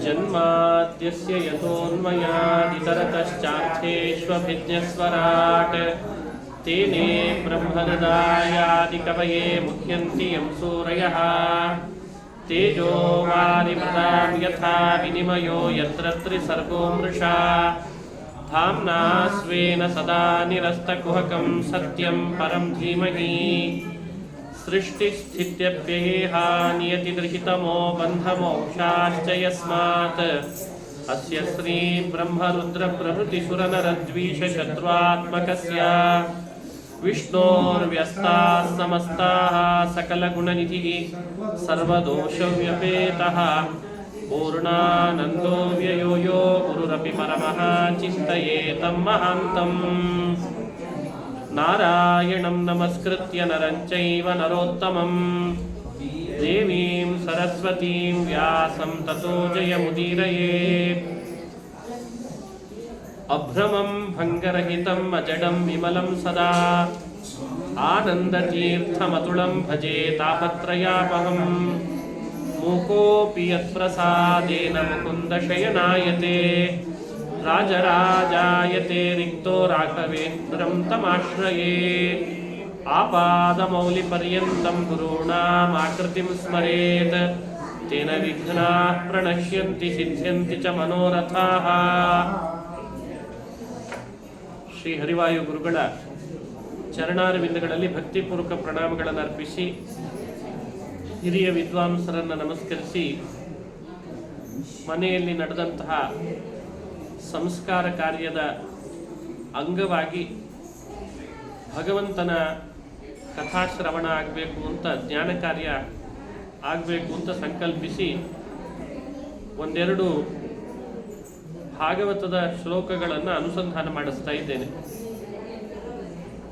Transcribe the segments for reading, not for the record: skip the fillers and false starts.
जन्माद्यस्य यतोऽन्वयादितरतश्चार्थेष्वभिज्ञस्वराट् तेने ब्रह्महृदायादिकवये मुह्यन्ति यं सूरयः तेजो वारिमृतां यथा विनिमयो यत्र त्रिसर्गो मृषा धाम्ना स्वेन सदा निरस्तकुहकं सत्यं परं धीमहि सृष्टिस्थित्यप्ययेहा नियतिदृहितमो बन्धमोक्षाश्च यस्मात् अस्य श्री ब्रह्मरुद्रप्रभृतिसुरनरद्वीषशत्रुआत्मकस्य विष्णोर्व्यस्ताः समस्ताः सकलगुणनिधिः सर्वदोषव्यपेतः पूर्णानन्दो व्ययो यो गुरुरपि परमः चिन्तयेतं महान्तम् नारायणं नमस्कृत्य नरं चैव नरोत्तमम् देवीं सरस्वतीं व्यासं ततो जयमुदीरयेत् अभ्रमं भङ्गरहितम् अजडं विमलं सदा आनन्दतीर्थमतुलं भजे तापत्रयापहम् मूकोऽपि यत्प्रसादेन मुकुन्दशयनायते राजराजायते रिक्तो राघवेन्द्रं तमाश्रये आपादमौलिपर्यन्तं गुरूणामाकृतिं स्मरेत् तेन विघ्नाः प्रणश्यन्ति सिद्ध्यन्ति च मनोरथाः ಶ್ರೀ ಹರಿವಾಯು ಗುರುಗಳ ಚರಣಾರವಿಂದಗಳಲ್ಲಿ ಭಕ್ತಿಪೂರ್ವಕ ಪ್ರಣಾಮಗಳನ್ನು ಅರ್ಪಿಸಿ ಹಿರಿಯ ವಿದ್ವಾಂಸರನ್ನು ನಮಸ್ಕರಿಸಿ ಮನೆಯಲ್ಲಿ ನಡೆದಂತಹ ಸಂಸ್ಕಾರ ಕಾರ್ಯದ ಅಂಗವಾಗಿ ಭಗವಂತನ ಕಥಾಶ್ರವಣ ಆಗಬೇಕು ಅಂತ ಜ್ಞಾನ ಕಾರ್ಯ ಆಗಬೇಕು ಅಂತ ಸಂಕಲ್ಪಿಸಿ ಒಂದೆರಡು ಭಾಗವತದ ಶ್ಲೋಕಗಳನ್ನು ಅನುಸಂಧಾನ ಮಾಡಿಸ್ತಾ ಇದ್ದೇನೆ.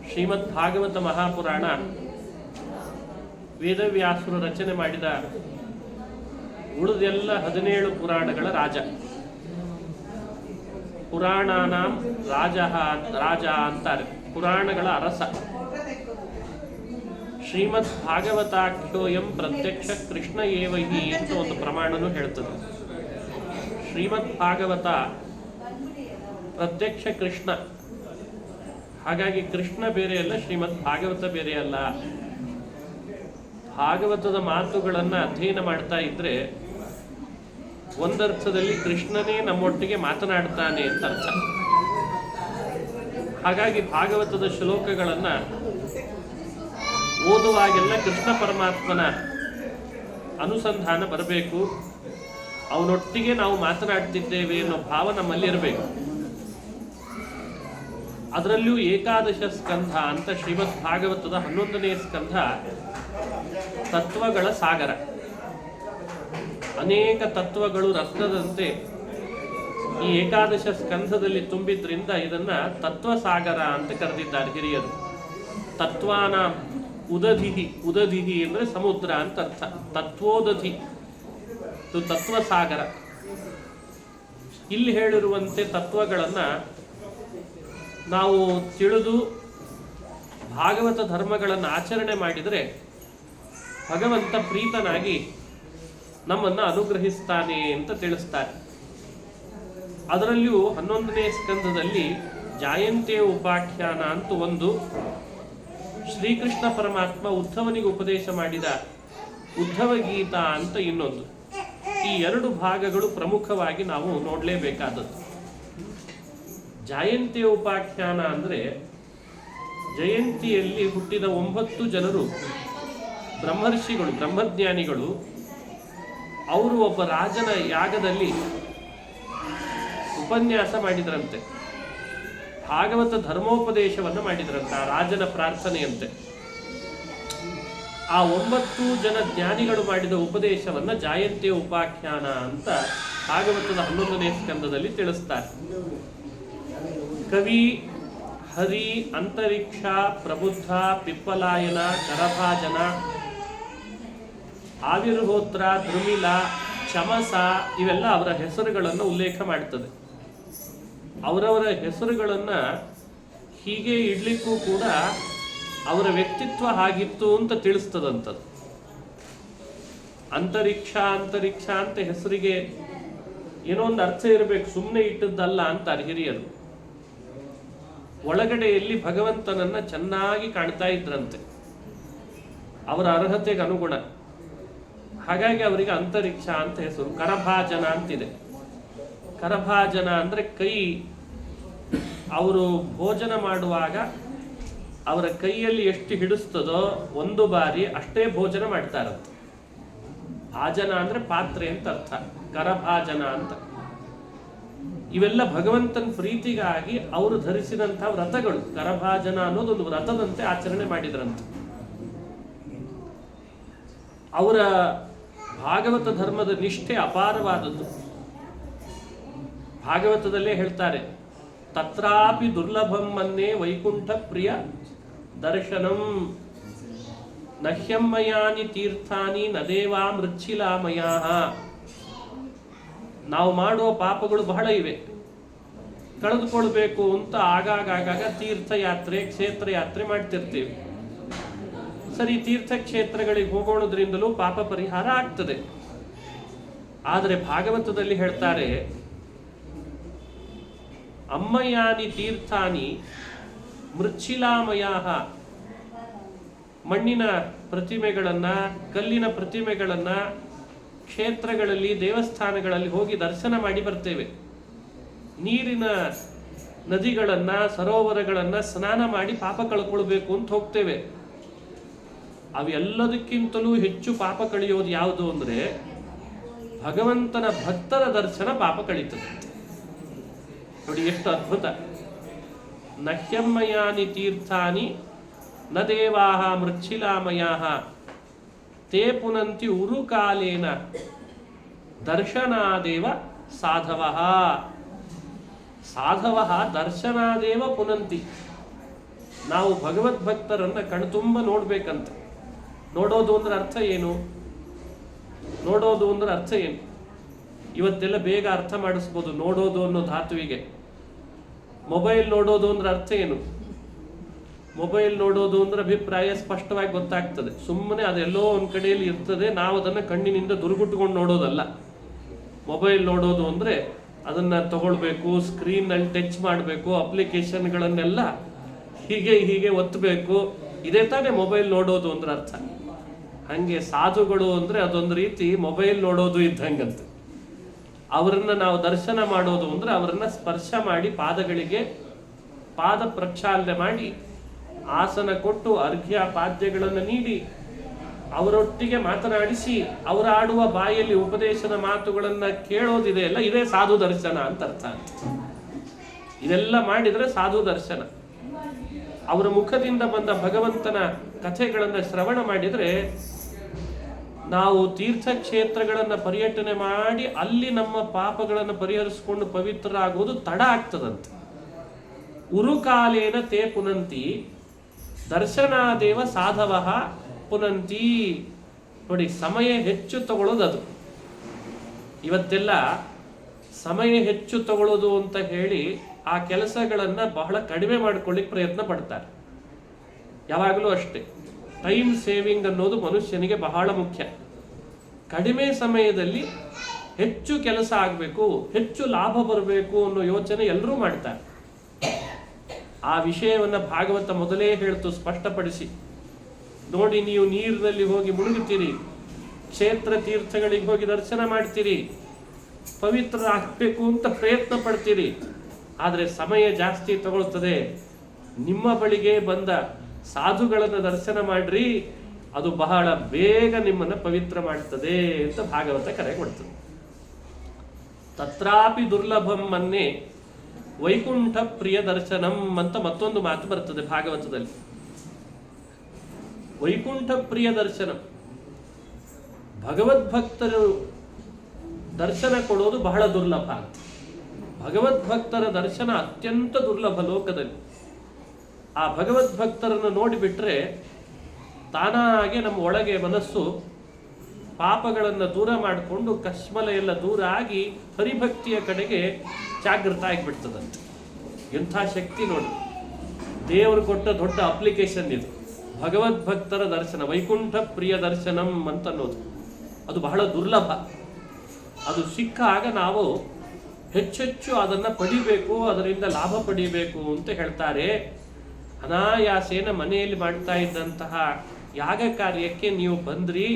ಶ್ರೀಮದ್ ಭಾಗವತ ಮಹಾಪುರಾಣ ವೇದವ್ಯಾಸರು ರಚನೆ ಮಾಡಿದ ಉಳಿದೆಲ್ಲ 17 ಪುರಾಣಗಳ ರಾಜ. ಪುರಾಣಾನಾಂ ರಾಜ ಅಂತಾರೆ, ಪುರಾಣಗಳ ಅರಸ. ಶ್ರೀಮದ್ ಭಾಗವತಾಖ್ಯೋಯಂ ಪ್ರತ್ಯಕ್ಷ ಕೃಷ್ಣ ಏವಹಿ ಅಂತ ಒಂದು ಪ್ರಮಾಣನೂ ಹೇಳ್ತದೆ. ಶ್ರೀಮದ್ ಭಾಗವತ ಪ್ರತ್ಯಕ್ಷ ಕೃಷ್ಣ, ಹಾಗಾಗಿ ಕೃಷ್ಣ ಬೇರೆ ಅಲ್ಲ, ಶ್ರೀಮದ್ ಭಾಗವತ ಬೇರೆ ಅಲ್ಲ. ಭಾಗವತದ ಮಾತುಗಳನ್ನು ಅಧ್ಯಯನ ಮಾಡ್ತಾ ಇದ್ರೆ ಒಂದರ್ಥದಲ್ಲಿ ಕೃಷ್ಣನೇ ನಮ್ಮೊಟ್ಟಿಗೆ ಮಾತನಾಡ್ತಾನೆ ಅಂತ ಅರ್ಥ. ಹಾಗಾಗಿ ಭಾಗವತದ ಶ್ಲೋಕಗಳನ್ನು ಓದುವಾಗೆಲ್ಲ ಕೃಷ್ಣ ಪರಮಾತ್ಮನ ಅನುಸಂಧಾನ ಬರಬೇಕು, ಅವನೊಟ್ಟಿಗೆ ನಾವು ಮಾತನಾಡ್ತಿದ್ದೇವೆ ಅನ್ನೋ ಭಾವ ನಮ್ಮಲ್ಲಿರಬೇಕು. ಅದರಲ್ಲಿಯೂ ಏಕಾದಶ ಸ್ಕಂಧ ಅಂತ ಶ್ರೀಮದ್ ಭಾಗವತದ 11ನೇ ಸ್ಕಂಧ ತತ್ವಗಳ ಸಾಗರ. ಅನೇಕ ತತ್ವಗಳು ರತ್ನದಂತೆ ಈ ಏಕಾದಶ ಸ್ಕಂಧದಲ್ಲಿ ತುಂಬಿದ್ರಿಂದ ಇದನ್ನ ತತ್ವಸಾಗರ ಅಂತ ಕರೆದಿದ್ದಾರೆ ಹಿರಿಯರು. ತತ್ವಾನ ಉದಧಿಹಿ ಅಂದ್ರೆ ಸಮುದ್ರ ಅಂತ ಅರ್ಥ. ತತ್ವೋದಧಿ ತತ್ವಸಾಗರ. ಇಲ್ಲಿ ಹೇಳಿರುವಂತೆ ತತ್ವಗಳನ್ನು ನಾವು ತಿಳಿದು ಭಾಗವತ ಧರ್ಮಗಳನ್ನು ಆಚರಣೆ ಮಾಡಿದರೆ ಭಗವಂತ ಪ್ರೀತನಾಗಿ ನಮ್ಮನ್ನು ಅನುಗ್ರಹಿಸ್ತಾನೆ ಅಂತ ತಿಳಿಸ್ತಾರೆ. ಅದರಲ್ಲಿಯೂ 11ನೇ ಸ್ಕಂಧದಲ್ಲಿ ಜಾಯಂತೆ ಉಪಾಖ್ಯಾನ ಅಂತ ಒಂದು, ಶ್ರೀಕೃಷ್ಣ ಪರಮಾತ್ಮ ಉದ್ಧವನಿಗೆ ಉಪದೇಶ ಮಾಡಿದ ಉದ್ಧವ ಗೀತಾ ಅಂತ ಇನ್ನೊಂದು. ಈ 2 ಭಾಗಗಳು ಪ್ರಮುಖವಾಗಿ ನಾವು ನೋಡಲೇಬೇಕಾದದ್ದು. ಜಾಯಂತಿ ಉಪಾಖ್ಯಾನ ಅಂದರೆ ಜಯಂತಿಯಲ್ಲಿ ಹುಟ್ಟಿದ 9 ಜನರು ಬ್ರಹ್ಮರ್ಷಿಗಳು, ಬ್ರಹ್ಮಜ್ಞಾನಿಗಳು. ಅವರು ಒಬ್ಬ ರಾಜನ ಯಾಗದಲ್ಲಿ ಉಪನ್ಯಾಸ ಮಾಡಿದ್ರಂತೆ, ಭಾಗವತ ಧರ್ಮೋಪದೇಶವನ್ನು ಮಾಡಿದ್ರಂತೆ ಆ ರಾಜನ ಪ್ರಾರ್ಥನೆಯಂತೆ. ಆ 9 ಜನ ಜ್ಞಾನಿಗಳು ಮಾಡಿದ ಉಪದೇಶವನ್ನು ಜಾಯಂತಿ ಉಪಾಖ್ಯಾನ ಅಂತ ಭಾಗವತದ 11ನೇ ಸ್ಕಂದದಲ್ಲಿ ತಿಳಿಸ್ತಾರೆ. ಕವಿ, ಹರಿ, ಅಂತರಿಕ್ಷ, ಪ್ರಬುದ್ಧ, ಪಿಪ್ಪಲಾಯನ, ಕರಭಾಜನ, ಆವಿರ್ಹೋತ್ರ, ದ್ರುಮಿಲ, ಚಮಸ ಇವೆಲ್ಲ ಅವರ ಹೆಸರುಗಳನ್ನು ಉಲ್ಲೇಖ ಮಾಡ್ತದೆ. ಅವರವರ ಹೆಸರುಗಳನ್ನು ಹೀಗೆ ಇಡ್ಲಿಕ್ಕೂ ಕೂಡ ಅವರ ವ್ಯಕ್ತಿತ್ವ ಹಾಗಿತ್ತು ಅಂತ ತಿಳಿಸ್ತದಂಥದ್ದು. ಅಂತರಿಕ್ಷ ಅಂತ ಹೆಸರಿಗೆ ಏನೋ ಒಂದು ಅರ್ಥ ಇರಬೇಕು, ಸುಮ್ಮನೆ ಇಟ್ಟದ್ದಲ್ಲ ಅಂತಾರೆ ಹಿರಿಯರು. ಒಳಗಡೆಯಲ್ಲಿ ಭಗವಂತನನ್ನ ಚೆನ್ನಾಗಿ ಕಾಣ್ತಾ ಇದ್ರಂತೆ ಅವರ ಅರ್ಹತೆಗೆ ಅನುಗುಣ. ಹಾಗಾಗಿ ಅವರಿಗೆ ಅಂತರಿಕ್ಷ ಅಂತ ಹೆಸರು. ಕರಭಾಜನ ಅಂತಿದೆ. ಕರಭಾಜನ ಅಂದ್ರೆ ಕೈ. ಅವರು ಭೋಜನ ಮಾಡುವಾಗ ಅವರ ಕೈಯಲ್ಲಿ ಎಷ್ಟು ಹಿಡಿಸ್ತದೋ ಒಂದು ಬಾರಿ ಅಷ್ಟೇ ಭೋಜನ ಮಾಡ್ತಾರಂತೆ. ಭಾಜನ ಅಂದ್ರೆ ಪಾತ್ರೆ ಅಂತ ಅರ್ಥ, ಕರಭಾಜನ ಅಂತ. ಇವೆಲ್ಲ ಭಗವಂತನ ಪ್ರೀತಿಗಾಗಿ ಅವರು ಧರಿಸಿದಂತಹ ವ್ರತಗಳು. ಕರಭಾಜನ ಅನ್ನೋದೊಂದು ವ್ರತದಂತೆ ಆಚರಣೆ ಮಾಡಿದ್ರಂತೆ. ಅವರ ಭಾಗವತ ಧರ್ಮದ ನಿಷ್ಠೆ ಅಪಾರವಾದದ್ದು. ಭಾಗವತದಲ್ಲೇ ಹೇಳ್ತಾರೆ, ತತ್ರಾಪಿ ದುರ್ಲಭಂ ಮನ್ನೇ ವೈಕುಂಠ ಪ್ರಿಯ ದರ್ಶನಂ ನಹ್ಯಮ್ಮಯಾನಿ ತೀರ್ಥಾನಿ ನದೇವಾ ಮೃಚ್ಛಿಲಾಮಯ. ನಾವು ಮಾಡುವ ಪಾಪಗಳು ಬಹಳ ಇವೆ, ಕಳೆದುಕೊಳ್ಬೇಕು ಅಂತ ಆಗಾಗ ತೀರ್ಥಯಾತ್ರೆ ಕ್ಷೇತ್ರ ಯಾತ್ರೆ ಮಾಡ್ತಿರ್ತೀವಿ. ಸರಿ, ತೀರ್ಥಕ್ಷೇತ್ರಗಳಿಗೆ ಹೋಗೋಣದ್ರಿಂದಲೂ ಪಾಪ ಪರಿಹಾರ ಆಗ್ತದೆ. ಆದರೆ ಭಾಗವತದಲ್ಲಿ ಹೇಳ್ತಾರೆ, ಅಮ್ಮಯಾನಿ ತೀರ್ಥಾನಿ ಮೃಚ್ಛಿಲಾಮಯ. ಮಣ್ಣಿನ ಪ್ರತಿಮೆಗಳನ್ನ, ಕಲ್ಲಿನ ಪ್ರತಿಮೆಗಳನ್ನ ಕ್ಷೇತ್ರಗಳಲ್ಲಿ, ದೇವಸ್ಥಾನಗಳಲ್ಲಿ ಹೋಗಿ ದರ್ಶನ ಮಾಡಿ ಬರ್ತೇವೆ. ನೀರಿನ ನದಿಗಳನ್ನ, ಸರೋವರಗಳನ್ನ ಸ್ನಾನ ಮಾಡಿ ಪಾಪ ಕಳ್ಕೊಳ್ಬೇಕು ಅಂತ ಹೋಗ್ತೇವೆ. ಅವೆಲ್ಲದಕ್ಕಿಂತಲೂ ಹೆಚ್ಚು ಪಾಪ ಕಳೆಯೋದು ಯಾವುದು ಅಂದ್ರೆ ಭಗವಂತನ ಭಕ್ತರ ದರ್ಶನ ಪಾಪ ಕಳೀತದೆ. ನೋಡಿ ಎಷ್ಟು ಅದ್ಭುತ. ನಹ್ಯಮ್ಮಯಾನಿ ತೀರ್ಥಾನಿ ನ ದೇವಾಹ ಮೃಚ್ಛಿಲಾಮಯಾಹ ತೇ ಪುನಂತಿ ಉರುಕಾಲೇನ ದರ್ಶನಾದೇವ ಸಾಧವಃ. ಸಾಧವಃ ದರ್ಶನಾದೇವ ಪುನಂತಿ. ನಾವು ಭಗವದ್ಭಕ್ತರನ್ನ ಕಣ್ತುಂಬ ನೋಡ್ಬೇಕಂತ. ನೋಡೋದು ಅಂದ್ರೆ ಅರ್ಥ ಏನು? ನೋಡೋದು ಅಂದ್ರೆ ಅರ್ಥ ಏನು? ಇವತ್ತೆಲ್ಲ ಬೇಗ ಅರ್ಥ ಮಾಡಿಸ್ಬೋದು ನೋಡೋದು ಅನ್ನೋ ಧಾತುವಿಗೆ. ಮೊಬೈಲ್ ನೋಡೋದು ಅಂದ್ರೆ ಅರ್ಥ ಏನು? ಮೊಬೈಲ್ ನೋಡೋದು ಅಂದ್ರೆ ಅಭಿಪ್ರಾಯ ಸ್ಪಷ್ಟವಾಗಿ ಗೊತ್ತಾಗ್ತದೆ. ಸುಮ್ಮನೆ ಅದೆಲ್ಲೋ ಒಂದ್ ಕಡೆಯಲ್ಲಿ ಇರ್ತದೆ, ನಾವು ಅದನ್ನ ಕಣ್ಣಿನಿಂದ ದುರ್ಗುಟ್ಕೊಂಡು ನೋಡೋದಲ್ಲ. ಮೊಬೈಲ್ ನೋಡೋದು ಅಂದ್ರೆ ಅದನ್ನ ತಗೊಳ್ಬೇಕು, ಸ್ಕ್ರೀನ್ ನಲ್ಲಿ ಟಚ್ ಮಾಡಬೇಕು, ಅಪ್ಲಿಕೇಶನ್ಗಳನ್ನೆಲ್ಲ ಹೀಗೆ ಒತ್ತಬೇಕು. ಇದೇ ತಾನೇ ಮೊಬೈಲ್ ನೋಡೋದು ಅಂದ್ರೆ ಅರ್ಥ. ಹಂಗೆ ಸಾಧುಗಳು ಅಂದ್ರೆ ಅದೊಂದು ರೀತಿ ಮೊಬೈಲ್ ನೋಡೋದು ಇದ್ದಂಗಂತೆ. ಅವರನ್ನ ನಾವು ದರ್ಶನ ಮಾಡೋದು ಅಂದ್ರೆ ಅವರನ್ನ ಸ್ಪರ್ಶ ಮಾಡಿ ಪಾದಗಳಿಗೆ ಪಾದ ಪ್ರಕ್ಷಾಲನೆ ಮಾಡಿ ಆಸನ ಕೊಟ್ಟು ಅರ್ಘ್ಯ ಪಾದ್ಯಗಳನ್ನು ನೀಡಿ ಅವರೊಟ್ಟಿಗೆ ಮಾತನಾಡಿಸಿ ಅವರ ಆಡುವ ಬಾಯಲ್ಲಿ ಉಪದೇಶದ ಮಾತುಗಳನ್ನ ಕೇಳೋದಿದೆ ಅಲ್ಲ, ಇದೇ ಸಾಧು ದರ್ಶನ ಅಂತ ಅರ್ಥ. ಇದೆಲ್ಲ ಮಾಡಿದ್ರೆ ಸಾಧು ದರ್ಶನ. ಅವರ ಮುಖದಿಂದ ಬಂದ ಭಗವಂತನ ಕಥೆಗಳನ್ನ ಶ್ರವಣ ಮಾಡಿದ್ರೆ ನಾವು ತೀರ್ಥಕ್ಷೇತ್ರಗಳನ್ನ ಪರ್ಯಟನೆ ಮಾಡಿ ಅಲ್ಲಿ ನಮ್ಮ ಪಾಪಗಳನ್ನು ಪರಿಹರಿಸಿಕೊಂಡು ಪವಿತ್ರರಾಗುವುದು ತಡ ಆಗ್ತದಂತೆ. ಉರುಕಾಲೇನ ತೇ ಪುನಂತಿ ದರ್ಶನಾದೇವ ಸಾಧವಃ ಪುನಂತಿ. ನೋಡಿ, ಸಮಯ ಹೆಚ್ಚು ತಗೊಳ್ಳೋದು ಅದು. ಇವತ್ತೆಲ್ಲ ಸಮಯ ಹೆಚ್ಚು ತಗೊಳ್ಳೋದು ಅಂತ ಹೇಳಿ ಆ ಕೆಲಸಗಳನ್ನ ಬಹಳ ಕಡಿಮೆ ಮಾಡ್ಕೊಳ್ಳಿಕ್ಕೆ ಪ್ರಯತ್ನ ಪಡ್ತಾರೆ. ಯಾವಾಗಲೂ ಅಷ್ಟೇ, ಟೈಮ್ ಸೇವಿಂಗ್ ಅನ್ನೋದು ಮನುಷ್ಯನಿಗೆ ಬಹಳ ಮುಖ್ಯ. ಕಡಿಮೆ ಸಮಯದಲ್ಲಿ ಹೆಚ್ಚು ಕೆಲಸ ಆಗಬೇಕು, ಹೆಚ್ಚು ಲಾಭ ಬರಬೇಕು ಅನ್ನೋ ಯೋಚನೆ ಎಲ್ಲರೂ ಮಾಡ್ತಾರೆ. ಆ ವಿಷಯವನ್ನ ಭಾಗವತ ಮೊದಲೇ ಹೇಳ್ತು ಸ್ಪಷ್ಟಪಡಿಸಿ. ನೋಡಿ, ನೀವು ನೀರಿನಲ್ಲಿ ಹೋಗಿ ಮುಳುಗುತ್ತೀರಿ, ಕ್ಷೇತ್ರ ತೀರ್ಥಗಳಿಗೆ ಹೋಗಿ ದರ್ಶನ ಮಾಡ್ತೀರಿ, ಪವಿತ್ರರಾಗಬೇಕು ಅಂತ ಪ್ರಯತ್ನ ಪಡ್ತೀರಿ, ಆದರೆ ಸಮಯ ಜಾಸ್ತಿ ತಗೊಳ್ತದೆ. ನಿಮ್ಮ ಬಳಿಗೆ ಬಂದ ಸಾಧುಗಳನ್ನು ದರ್ಶನ ಮಾಡ್ರಿ, ಅದು ಬಹಳ ಬೇಗ ನಿಮ್ಮನ್ನ ಪವಿತ್ರ ಮಾಡ್ತದೆ ಅಂತ ಭಾಗವತ ಕರೆ ಕೊಡ್ತದೆ. ತತ್ರಾಪಿ ದುರ್ಲಭಂ ಮನ್ನೇ ವೈಕುಂಠ ಪ್ರಿಯ ದರ್ಶನಂ ಅಂತ ಮತ್ತೊಂದು ಮಾತು ಬರ್ತದೆ ಭಾಗವತದಲ್ಲಿ. ವೈಕುಂಠ ಪ್ರಿಯ ದರ್ಶನ, ಭಗವದ್ಭಕ್ತರು ದರ್ಶನ ಕೊಡೋದು ಬಹಳ ದುರ್ಲಭ ಅಂತ. ಭಗವದ್ಭಕ್ತರ ದರ್ಶನ ಅತ್ಯಂತ ದುರ್ಲಭ ಲೋಕದಲ್ಲಿ. ಆ ಭಗವದ್ಭಕ್ತರನ್ನು ನೋಡಿಬಿಟ್ರೆ ತಾನಾಗೆ ನಮ್ಮ ಒಳಗೆ ಮನಸ್ಸು ಪಾಪಗಳನ್ನು ದೂರ ಮಾಡಿಕೊಂಡು ಕಶ್ಮಲ ಎಲ್ಲ ದೂರ ಆಗಿ ಹರಿಭಕ್ತಿಯ ಕಡೆಗೆ ಜಾಗೃತ ಆಗಿಬಿಡ್ತದಂತೆ. ಎಂಥ ಶಕ್ತಿ ನೋಡಿ! ದೇವರು ಕೊಟ್ಟ ದೊಡ್ಡ ಅಪ್ಲಿಕೇಶನ್ ಇದು, ಭಗವದ್ಭಕ್ತರ ದರ್ಶನ, ವೈಕುಂಠ ಪ್ರಿಯ ದರ್ಶನಂ ಅಂತ ಅನ್ನೋದು. ಅದು ಬಹಳ ದುರ್ಲಭ. ಅದು ಸಿಕ್ಕಾಗ ನಾವು ಹೆಚ್ಚೆಚ್ಚು ಅದನ್ನು ಪಡಿಬೇಕು, ಅದರಿಂದ ಲಾಭ ಪಡಿಬೇಕು ಅಂತ ಹೇಳ್ತಾರೆ. ಅನಾಯಾಸೇನ ಮನೆಯಲ್ಲಿ ಮಾಡ್ತಾ ಇದ್ದಂತಹ ಯಾಗ ಕಾರ್ಯಕ್ಕೆ ನೀವು ಬಂದ್ರಿ,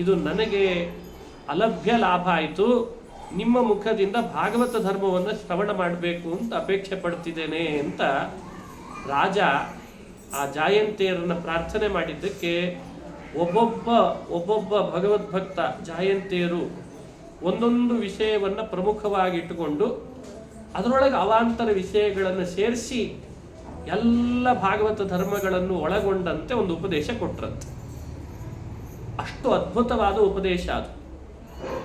ಇದು ನನಗೆ ಅಲಭ್ಯ ಲಾಭ ಆಯಿತು, ನಿಮ್ಮ ಮುಖದಿಂದ ಭಾಗವತ ಧರ್ಮವನ್ನು ಶ್ರವಣ ಮಾಡಬೇಕು ಅಂತ ಅಪೇಕ್ಷೆ ಪಡ್ತಿದ್ದೇನೆ ಅಂತ ರಾಜ ಆ ಜಾಯಂತಿಯರನ್ನು ಪ್ರಾರ್ಥನೆ ಮಾಡಿದ್ದಕ್ಕೆ ಒಬ್ಬೊಬ್ಬ ಭಗವದ್ಭಕ್ತ ಜಾಯಂತಿಯರು ಒಂದೊಂದು ವಿಷಯವನ್ನು ಪ್ರಮುಖವಾಗಿ ಇಟ್ಟುಕೊಂಡು ಅದರೊಳಗೆ ಅವಾಂತರ ವಿಷಯಗಳನ್ನು ಸೇರಿಸಿ ಎಲ್ಲ ಭಾಗವತ ಧರ್ಮಗಳನ್ನು ಒಳಗೊಂಡಂತೆ ಒಂದು ಉಪದೇಶ ಕೊಟ್ಟರಂತೆ. ಅಷ್ಟು ಅದ್ಭುತವಾದ ಉಪದೇಶ ಅದು.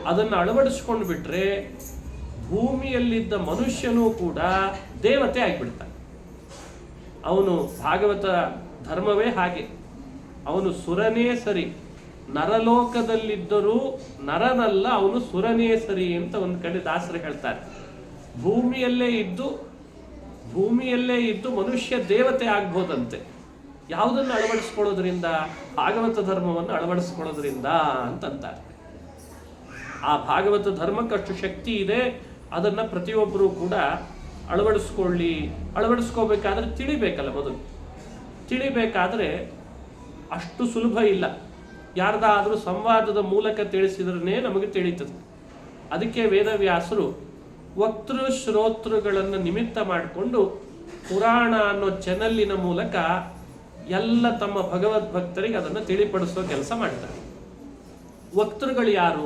ಅದನ್ನು ಅಳವಡಿಸ್ಕೊಂಡು ಬಿಟ್ರೆ ಭೂಮಿಯಲ್ಲಿದ್ದ ಮನುಷ್ಯನೂ ಕೂಡ ದೇವತೆ ಆಗಿಬಿಡ್ತಾನೆ. ಅವನು ಭಾಗವತ ಧರ್ಮವೇ ಹಾಗೆ, ಅವನು ಸುರನೇ ಸರಿ, ನರಲೋಕದಲ್ಲಿದ್ದರೂ ನರನಲ್ಲ, ಅವನು ಸುರನೇ ಸರಿ ಅಂತ ಒಂದು ಕಡೆ ದಾಸರು ಹೇಳ್ತಾರೆ. ಭೂಮಿಯಲ್ಲೇ ಇದ್ದು ಮನುಷ್ಯ ದೇವತೆ ಆಗ್ಬೋದಂತೆ. ಯಾವುದನ್ನು ಅಳವಡಿಸ್ಕೊಳ್ಳೋದ್ರಿಂದ? ಭಾಗವತ ಧರ್ಮವನ್ನು ಅಳವಡಿಸ್ಕೊಳ್ಳೋದ್ರಿಂದ ಅಂತಂತಾರೆ. ಆ ಭಾಗವತ ಧರ್ಮಕ್ಕಷ್ಟು ಶಕ್ತಿ ಇದೆ, ಅದನ್ನು ಪ್ರತಿಯೊಬ್ಬರೂ ಕೂಡ ಅಳವಡಿಸ್ಕೋಬೇಕಾದ್ರೆ ತಿಳಿಬೇಕಲ್ಲ. ಮೊದಲು ತಿಳಿಬೇಕಾದ್ರೆ ಅಷ್ಟು ಸುಲಭ ಇಲ್ಲ. ಯಾರ್ದಾದ್ರೂ ಸಂವಾದದ ಮೂಲಕ ತಿಳಿಸಿದ್ರೇ ನಮಗೆ ತಿಳಿತದೆ. ಅದಕ್ಕೆ ವೇದವ್ಯಾಸರು ವಕ್ತೃ ಶ್ರೋತೃಗಳನ್ನು ನಿಮಿತ್ತ ಮಾಡಿಕೊಂಡು ಪುರಾಣ ಅನ್ನೋ ಚಾನಲ್ಲಿನ ಮೂಲಕ ಎಲ್ಲ ತಮ್ಮ ಭಗವದ್ಭಕ್ತರಿಗೆ ಅದನ್ನು ತಿಳಿಪಡಿಸೋ ಕೆಲಸ ಮಾಡ್ತಾರೆ. ವಕ್ತೃಗಳು ಯಾರು?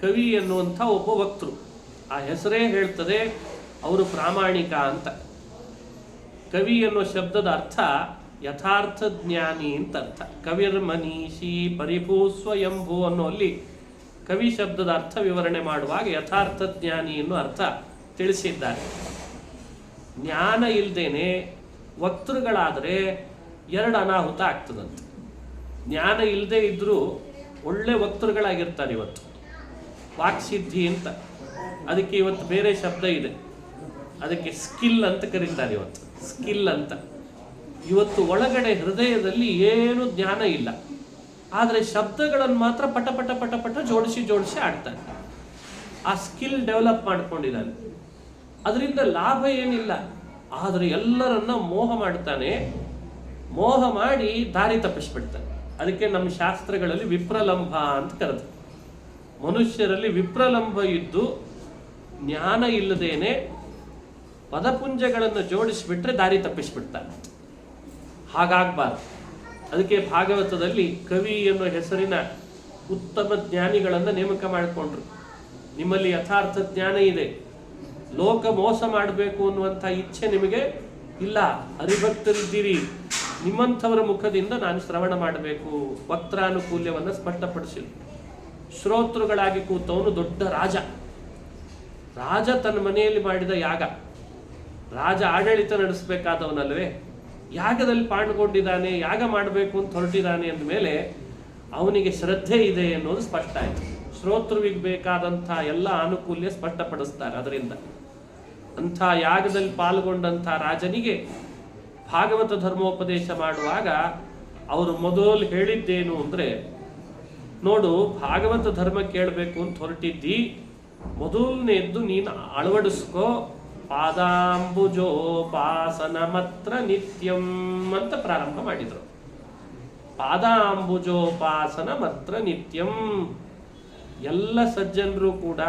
ಕವಿ ಎನ್ನುವಂಥ ಒಬ್ಬ ವಕ್ತೃ. ಆ ಹೆಸರೇ ಹೇಳ್ತದೆ ಅವರು ಪ್ರಾಮಾಣಿಕ ಅಂತ. ಕವಿ ಅನ್ನೋ ಶಬ್ದದ ಅರ್ಥ ಯಥಾರ್ಥ ಜ್ಞಾನಿ ಅಂತ ಅರ್ಥ. ಕವಿರ್ ಮನೀಷಿ ಪರಿಭೂ ಸ್ವಯಂಭೂ ಅನ್ನೋ ಅಲ್ಲಿ ಕವಿ ಶಬ್ದದ ಅರ್ಥ ವಿವರಣೆ ಮಾಡುವಾಗ ಯಥಾರ್ಥ ಜ್ಞಾನಿ ಅನ್ನೋ ಅರ್ಥ ತಿಳಿಸಿದ್ದಾರೆ. ಜ್ಞಾನ ಇಲ್ಲದೇನೆ ವಕ್ತೃಗಳಾದರೆ ಎರಡು ಅನಾಹುತ ಆಗ್ತದಂತೆ. ಜ್ಞಾನ ಇಲ್ಲದೆ ಇದ್ರೂ ಒಳ್ಳೆ ವಕ್ತೃಗಳಾಗಿರ್ತಾರೆ. ಇವತ್ತು ವಾಕ್ಸಿದ್ಧಿ ಅಂತ, ಅದಕ್ಕೆ ಇವತ್ತು ಬೇರೆ ಶಬ್ದ ಇದೆ, ಅದಕ್ಕೆ ಸ್ಕಿಲ್ ಅಂತ ಕರೀತಾರೆ. ಇವತ್ತು ಸ್ಕಿಲ್ ಅಂತ. ಇವತ್ತು ಒಳಗಡೆ ಹೃದಯದಲ್ಲಿ ಏನು ಜ್ಞಾನ ಇಲ್ಲ, ಆದರೆ ಶಬ್ದಗಳನ್ನು ಮಾತ್ರ ಪಟ ಪಟ ಪಟ ಪಟ ಜೋಡಿಸಿ ಆಡ್ತಾನೆ. ಆ ಸ್ಕಿಲ್ ಡೆವಲಪ್ ಮಾಡ್ಕೊಂಡಿದ್ದಾನೆ. ಅದರಿಂದ ಲಾಭ ಏನಿಲ್ಲ, ಆದರೆ ಎಲ್ಲರನ್ನ ಮೋಹ ಮಾಡ್ತಾನೆ. ಮೋಹ ಮಾಡಿ ದಾರಿ ತಪ್ಪಿಸ್ಬಿಡ್ತಾನೆ. ಅದಕ್ಕೆ ನಮ್ಮ ಶಾಸ್ತ್ರಗಳಲ್ಲಿ ವಿಪ್ರಲಂಭ ಅಂತ ಕರೆದು, ಮನುಷ್ಯರಲ್ಲಿ ವಿಪ್ರಲಂಭ ಇದ್ದು ಜ್ಞಾನ ಇಲ್ಲದೇನೆ ಪದಪುಂಜಗಳನ್ನು ಜೋಡಿಸಿಬಿಟ್ರೆ ದಾರಿ ತಪ್ಪಿಸ್ಬಿಡ್ತಾನೆ. ಹಾಗಾಗಬಾರ್ದು. ಅದಕ್ಕೆ ಭಾಗವತದಲ್ಲಿ ಕವಿ ಅನ್ನೋ ಹೆಸರಿನ ಉತ್ತಮ ಜ್ಞಾನಿಗಳನ್ನು ನೇಮಕ ಮಾಡಿಕೊಂಡ್ರು. ನಿಮ್ಮಲ್ಲಿ ಯಥಾರ್ಥ ಜ್ಞಾನ ಇದೆ, ಲೋಕ ಮೋಸ ಮಾಡಬೇಕು ಅನ್ನುವಂಥ ಇಚ್ಛೆ ನಿಮಗೆ ಇಲ್ಲ, ಹರಿಭಕ್ತರಿದ್ದೀರಿ, ನಿಮ್ಮಂಥವರ ಮುಖದಿಂದ ನಾನು ಶ್ರವಣ ಮಾಡಬೇಕು, ವಕ್ತಾನುಕೂಲ್ಯವನ್ನು ಸ್ಪಷ್ಟಪಡಿಸಿ. ಶ್ರೋತೃಗಳಾಗಿ ಕೂತವನು ದೊಡ್ಡ ರಾಜ ತನ್ನ ಮನೆಯಲ್ಲಿ ಮಾಡಿದ ಯಾಗ, ರಾಜ ಆಡಳಿತ ನಡೆಸಬೇಕಾದವನಲ್ವೇ, ಯಾಗದಲ್ಲಿ ಪಾಲ್ಗೊಂಡಿದ್ದಾನೆ, ಯಾಗ ಮಾಡಬೇಕು ಅಂತ ಹೊರಟಿದ್ದಾನೆ ಅಂದಮೇಲೆ ಅವನಿಗೆ ಶ್ರದ್ಧೆ ಇದೆ ಅನ್ನೋದು ಸ್ಪಷ್ಟ ಆಯಿತು. ಶ್ರೋತೃವಿಗೆ ಬೇಕಾದಂಥ ಎಲ್ಲ ಅನುಕೂಲ್ಯ ಸ್ಪಷ್ಟಪಡಿಸ್ತಾರೆ. ಅದರಿಂದ ಅಂಥ ಯಾಗದಲ್ಲಿ ಪಾಲ್ಗೊಂಡಂಥ ರಾಜನಿಗೆ ಭಾಗವತ ಧರ್ಮೋಪದೇಶ ಮಾಡುವಾಗ ಅವರು ಮೊದಲು ಹೇಳಿದ್ದೇನು ಅಂದರೆ, ನೋಡು, ಭಾಗವತ ಧರ್ಮ ಕೇಳಬೇಕು ಅಂತ ಹೊರಟಿದ್ದಿ, ಮೊದಲನೇದ್ದು ನೀನು ಅಳವಡಿಸ್ಕೋ ಪಾದಾಂಬುಜೋಪಾಸನ ಮಾತ್ರ ನಿತ್ಯಂ ಅಂತ ಪ್ರಾರಂಭ ಮಾಡಿದರು. ಪಾದಾಂಬುಜೋಪಾಸನ ಮಾತ್ರ ನಿತ್ಯಂ. ಎಲ್ಲ ಸಜ್ಜನರು ಕೂಡ